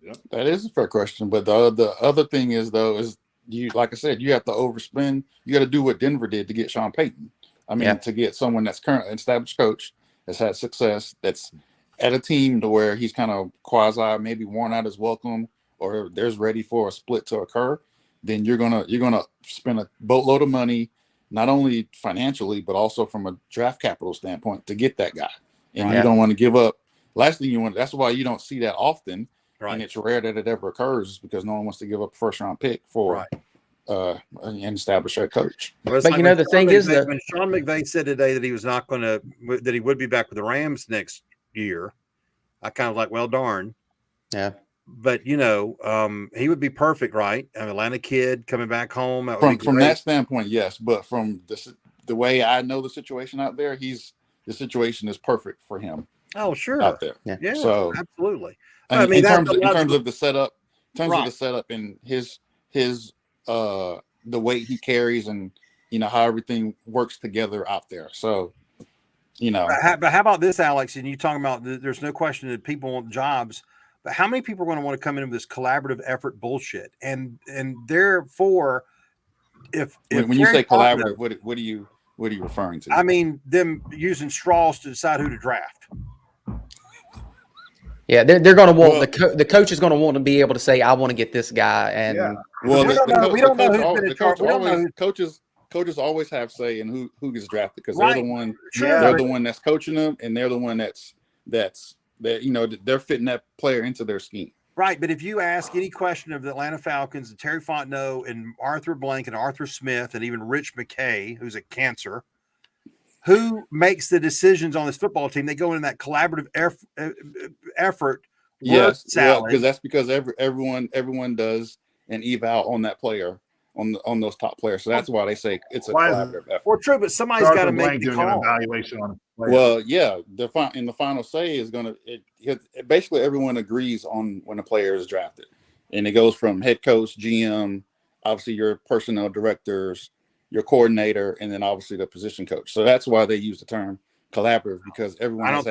Yeah, that is a fair question. But the other thing is, though, is you, like I said, you have to overspend. You got to do what Denver did to get Sean Payton. I mean, to get someone that's currently an established coach, that's had success, that's at a team to where he's kind of quasi maybe worn out his welcome, or there's ready for a split to occur, then you're gonna spend a boatload of money, not only financially but also from a draft capital standpoint to get that guy. And you don't want to give up. Last thing you want. That's why you don't see that often, and it's rare that it ever occurs because no one wants to give up a first round pick for an established head coach. Well, but like the thing is that when Sean McVay said today that he was not going to, that he would be back with the Rams next year, I kind of like, well, darn. Yeah. But he would be perfect, right? An Atlanta kid coming back home. From that standpoint, yes. But from the way I know the situation out there, the situation is perfect for him. Oh, sure. Out there. Yeah. So absolutely. I mean, in terms of the setup, and his the weight he carries and how everything works together out there. So But how about this, Alex? And you talking about there's no question that people want jobs, but how many people are going to want to come in with this collaborative effort bullshit? And therefore, if when you say collaborative, what are you referring to? I mean them using straws to decide who to draft. Yeah, they're going to want the coach is going to want to be able to say, I want to get this guy. And we don't know who's been in charge. Coaches always have say in who gets drafted because Right. they're the one. Sure. They're the one that's coaching them, and they're the one they're fitting that player into their scheme. Right, but if you ask any question of the Atlanta Falcons and Terry Fontenot and Arthur Blank and Arthur Smith and even Rich McKay, who's a cancer, who makes the decisions on this football team? They go in that collaborative effort. Yes, because that's because everyone does an eval on that player, on those top players. So that's why they say it's a collaborative effort. Well, true, but somebody's got to make the call. An evaluation on a player. Well, yeah, in the final say is going to basically everyone agrees on when a player is drafted, and it goes from head coach, GM, obviously your personnel directors, your coordinator, and then obviously the position coach. So that's why they use the term collaborative, because everyone. I don't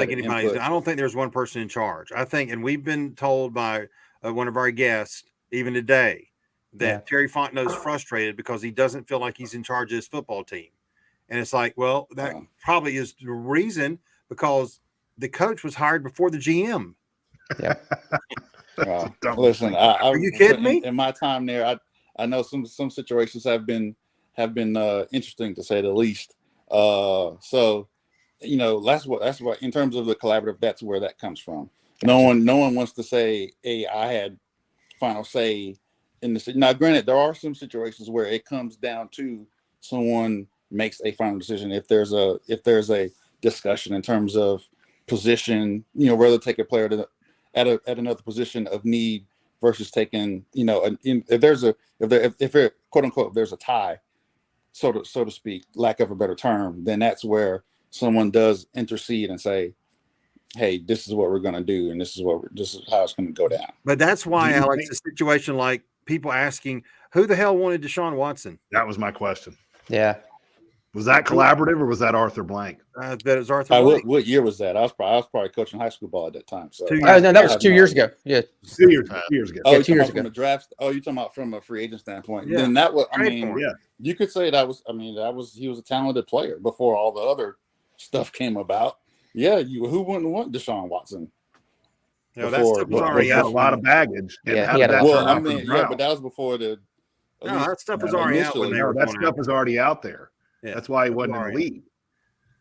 think there's one person in charge. I think, and we've been told by one of our guests even today that Terry Fontenot's frustrated because he doesn't feel like he's in charge of his football team. And it's like, well, that probably is the reason, because the coach was hired before the GM. Yeah. Listen, are you kidding me? In my time there, I know some situations have been interesting, to say the least. So, that's what in terms of the collaborative, that's where that comes from. Gotcha. No one wants to say, hey, I had final say in this. Now, granted, there are some situations where it comes down to someone makes a final decision. If there's a discussion in terms of position, whether take a player at another position of need versus taking, if there's quote unquote, if there's a tie, so to speak, lack of a better term, then that's where someone does intercede and say, hey, this is what we're going to do, and this is how it's going to go down. But that's why, Alex, a situation like people asking, who the hell wanted Deshaun Watson? That was my question. Yeah. Was that collaborative or was that Arthur Blank? I bet it was Arthur Blank. What year was that? I was probably coaching high school ball at that time. So no, that was 2 years ago. Yeah. 2 years ago. Oh, yeah, 2 years ago. From a draft. Oh, you're talking about from a free agent standpoint. Yeah. Then that was, you could say he was a talented player before all the other stuff came about. Yeah, who wouldn't want Deshaun Watson? No, that stuff was already out. A lot of baggage. But that was before the. No, that stuff was already out. That stuff was already out there. Yeah, that's why he wasn't in the league.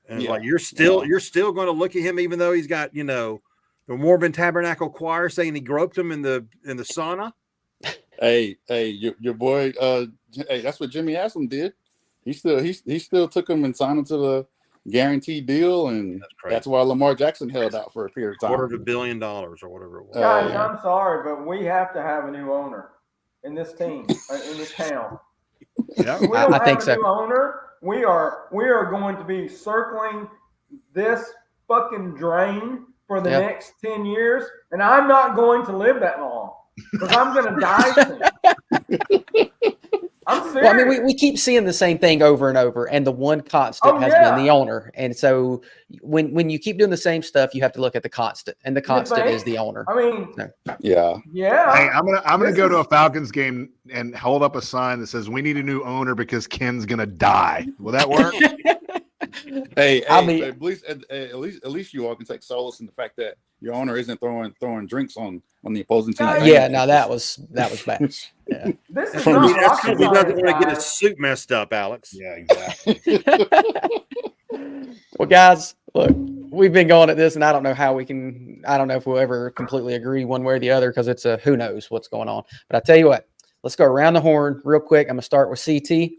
And like you're still going to look at him, even though he's got the Mormon Tabernacle Choir saying he groped him in the sauna. Hey, your boy. Hey, that's what Jimmy Haslam did. He still took him and signed him to the guaranteed deal, and that's why Lamar Jackson held out for a period of time. $250 million or whatever it was. Guys, I'm sorry, but we have to have a new owner in this team, in this town. Yeah, we don't I think have so. a new owner. We are going to be circling this fucking drain for the next 10 years, and I'm not going to live that long because I'm going to die soon. I'm serious. Well, I mean, we keep seeing the same thing over and over, and the one constant has been the owner. And so when you keep doing the same stuff, you have to look at the constant, and the constant is the owner. I mean, yeah. Hey, I'm gonna go to a Falcons game and hold up a sign that says we need a new owner because Ken's gonna die. Will that work? Hey, I'll be- at least you all can take solace in the fact that your owner isn't throwing drinks on the opposing team. Yeah, no, that was bad. Yeah. This is From not the- That's rocket because he doesn't science, want to get his guys. suit messed up, Alex. Yeah, exactly. Well, guys, look, we've been going at this, and I don't know if we'll ever completely agree one way or the other because it's a who knows what's going on. But I tell you what, let's go around the horn real quick. I'm gonna start with CT.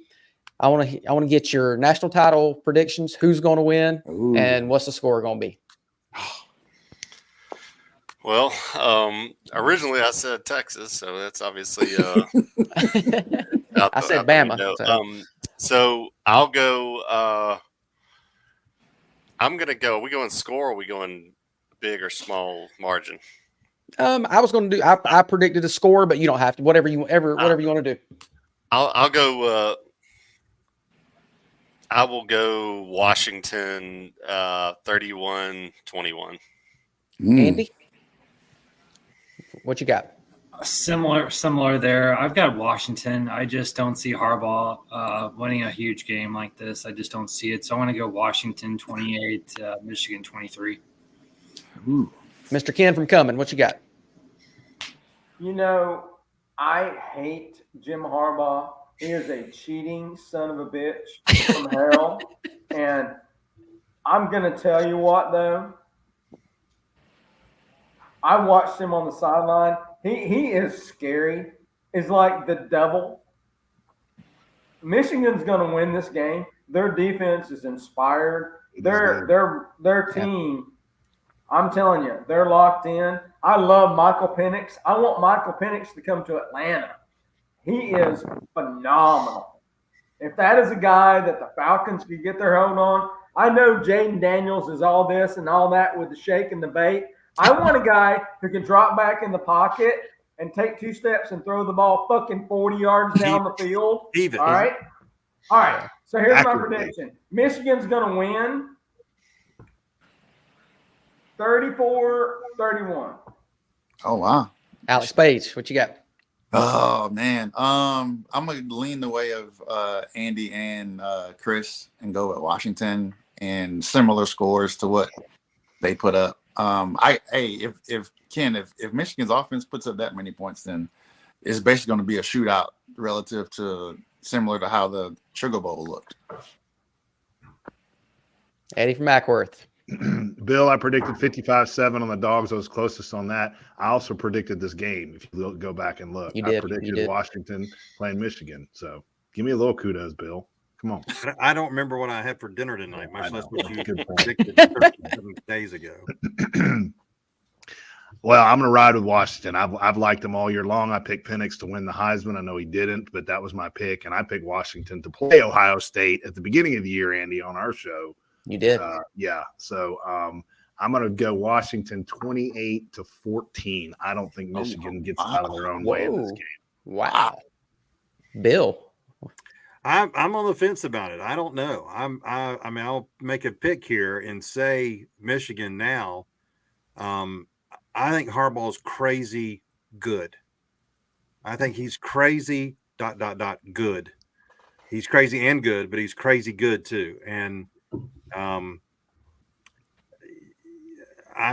I want to get your national title predictions. Who's going to win, and what's the score going to be? Well, originally I said Texas, so that's obviously I said Bama. So I'll go. I'm gonna go. Are we going score? Or are we going big or small margin? I was going to do. I predicted a score, but you don't have to. Whatever you want to do. I'll go. I will go Washington 31-21. Andy, what you got? Similar there. I've got Washington. I just don't see Harbaugh winning a huge game like this. I just don't see it. So I want to go Washington 28, Michigan 23. Mr. Ken from Cumming, what you got? You know, I hate Jim Harbaugh. He is a cheating son of a bitch from hell. And I'm going to tell you what, though. I watched him on the sideline. He is scary. He's like the devil. Michigan's going to win this game. Their defense is inspired. Their team, I'm telling you, they're locked in. I love Michael Penix. I want Michael Penix to come to Atlanta. He is phenomenal. If that is a guy that the Falcons could get their hold on, I know Jaden Daniels is all this and all that with the shake and the bait. I want a guy who can drop back in the pocket and take 2 steps and throw the ball fucking 40 yards down the field. All right. So here's my prediction. Michigan's going to win 34-31. Oh, wow. Alex Page, what you got? Oh man, I'm gonna lean the way of Andy and Chris and go with Washington and similar scores to what they put up. If Michigan's offense puts up that many points, then it's basically going to be a shootout relative to similar to how the Sugar Bowl looked. Eddie from Mackworth. Bill, I predicted 55-7 on the Dogs. I was closest on that. I also predicted this game. If you go back and look, I predicted Washington playing Michigan. So give me a little kudos, Bill. Come on. I don't remember what I had for dinner tonight, much less what you predicted 37 days ago. Well, I'm going to ride with Washington. I've liked them all year long. I picked Penix to win the Heisman. I know he didn't, but that was my pick. And I picked Washington to play Ohio State at the beginning of the year, Andy, on our show. You did. Yeah. So I'm going to go Washington 28-14. I don't think Michigan gets out of their own way in this game. Wow. Bill. I'm on the fence about it. I don't know. I mean, I'll make a pick here and say Michigan now. I think Harbaugh's crazy good. I think he's crazy ... good. He's crazy and good, but he's crazy good too. And I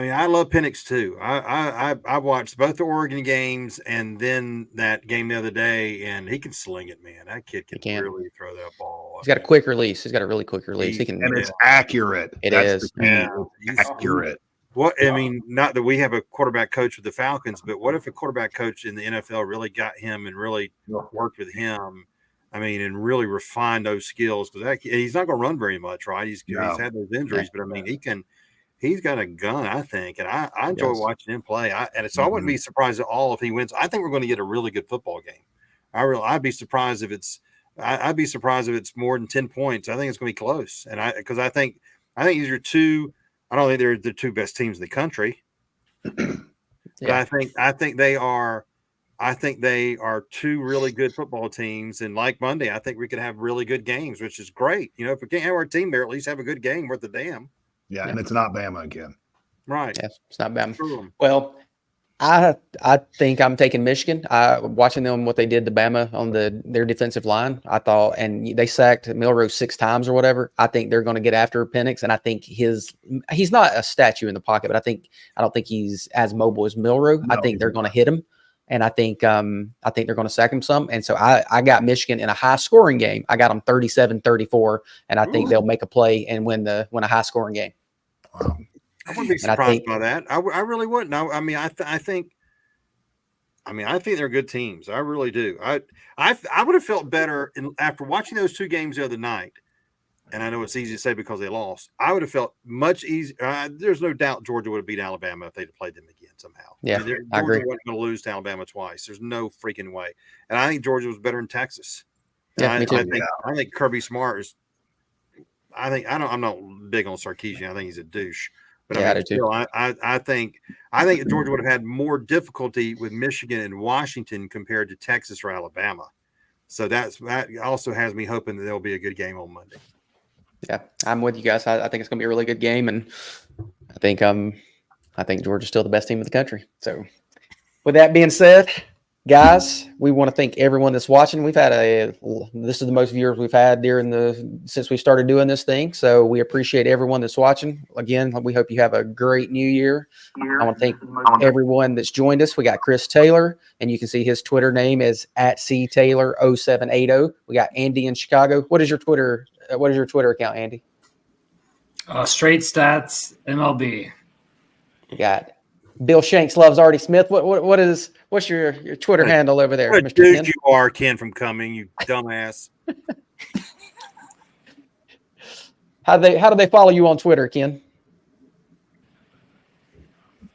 mean, I love Penix too. I watched both the Oregon games and then that game the other day, and he can sling it, man. That kid can really throw that ball. He's got a quick release. He's got a really quick release. And it's accurate. That's the key. Yeah. It's accurate. What I mean, not that we have a quarterback coach with the Falcons, but what if a quarterback coach in the NFL really got him and really worked with him? I mean, and really refined those skills, because he's not going to run very much, right? He's had those injuries, but I mean, he's got a gun, I think, and I enjoy watching him play. I wouldn't be surprised at all if he wins. I think we're going to get a really good football game. I'd be surprised if it's more than 10 points. I think it's going to be close, and I think these are two. I don't think they're the two best teams in the country, but I think they are. I think they are two really good football teams, and like Monday, I think we could have really good games, which is great. You know, if we can't have our team there, at least have a good game worth a damn. Yeah, and it's not Bama again. Right. Yes, it's not Bama. Well, I think I'm taking Michigan. Watching them what they did to Bama on their defensive line, I thought, and they sacked Milroe 6 times or whatever. I think they're going to get after Penix, and I think he's not a statue in the pocket, but I don't think he's as mobile as Milroe. No, I think they're going to hit him, and I think they're going to sack him some. And so I got Michigan in a high scoring game. I got them 37-34, and I think they'll make a play and win a high scoring game. Wow. I wouldn't be surprised by that. I really wouldn't. I think they're good teams. I really do. I would have felt better after watching those 2 games the other night. And I know it's easy to say because they lost. I would have felt much easier. There's no doubt Georgia would have beat Alabama if they'd played them again somehow. Yeah, I agree. Georgia wasn't going to lose to Alabama twice. There's no freaking way. And I think Georgia was better in Texas. Yeah, me too. I think Kirby Smart is. I'm not big on Sarkisian. I think he's a douche. But yeah, I think Georgia would have had more difficulty with Michigan and Washington compared to Texas or Alabama. So that also has me hoping that there'll be a good game on Monday. Yeah, I'm with you guys. I think it's going to be a really good game, and I think Georgia's still the best team in the country. So, with that being said, guys, we want to thank everyone that's watching. This is the most viewers we've had since we started doing this thing. So we appreciate everyone that's watching. Again, we hope you have a great new year. I want to thank everyone that's joined us. We got Chris Taylor, and you can see his Twitter name is @CTaylor0780. We got Andy in Chicago. What is your Twitter account, Andy? Straight Stats MLB. We got Bill Shanks loves Artie Smith. What's your Twitter handle over there, What Mr. dude Ken? you are, Ken from Cumming, you dumbass. How do they follow you on Twitter, Ken?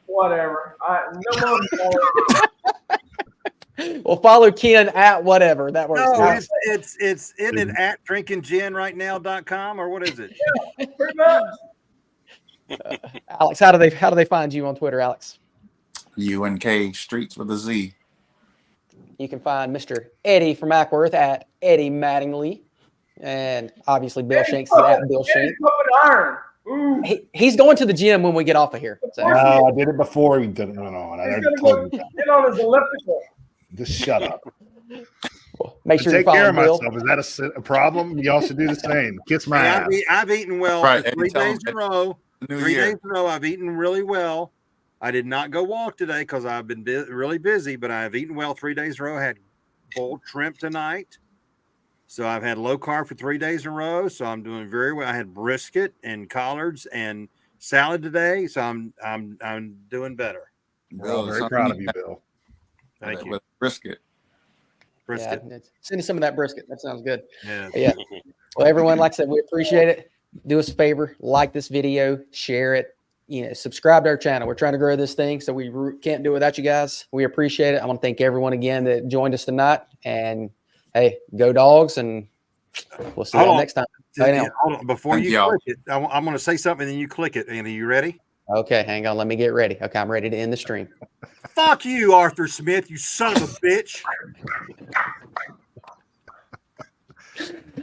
Whatever. No more. Well, follow Ken at whatever. That works. No, it's isn't it at drinkinginrightnow.com or what is it? Yeah, pretty much. Alex, how do they find you on Twitter, Alex? UNK Streets with a Z. You can find Mr. Eddie from Ackworth at Eddie Mattingly. And obviously Bill Shanks is at Bill Shanks. Iron. Ooh. He's going to the gym when we get off of here. So. I did it before he didn't went on. He's going to get on his elliptical. Just shut up. Well, make sure you take follow care of Bill. myself. Is that a problem? Y'all should do the same. Kiss my ass. I've eaten well Right, for 3 days in a row. New 3 Year. days in a row, I've eaten really well. I did not go walk today because I've been really busy, but I've eaten well 3 days in a row. I had boiled shrimp tonight. So I've had low carb for 3 days in a row. So I'm doing very well. I had brisket and collards and salad today. So I'm doing better. We're all very proud of you, Bill. Thank you. With brisket. Brisket. Yeah, send us some of that brisket. That sounds good. Yeah. Yeah. Well, everyone, like I said, we appreciate it. Do us a favor, like this video, share it, subscribe to our channel. We're trying to grow this thing, so we can't do it without you guys. We appreciate it. I want to thank everyone again that joined us tonight. And hey, go Dawgs, and we'll see you next time. Hold on. Before Thank you y'all. click it, I'm going to say something, and then you click it. Andy, you ready? Okay, hang on. Let me get ready. Okay, I'm ready to end the stream. Fuck you, Arthur Smith, you son of a bitch.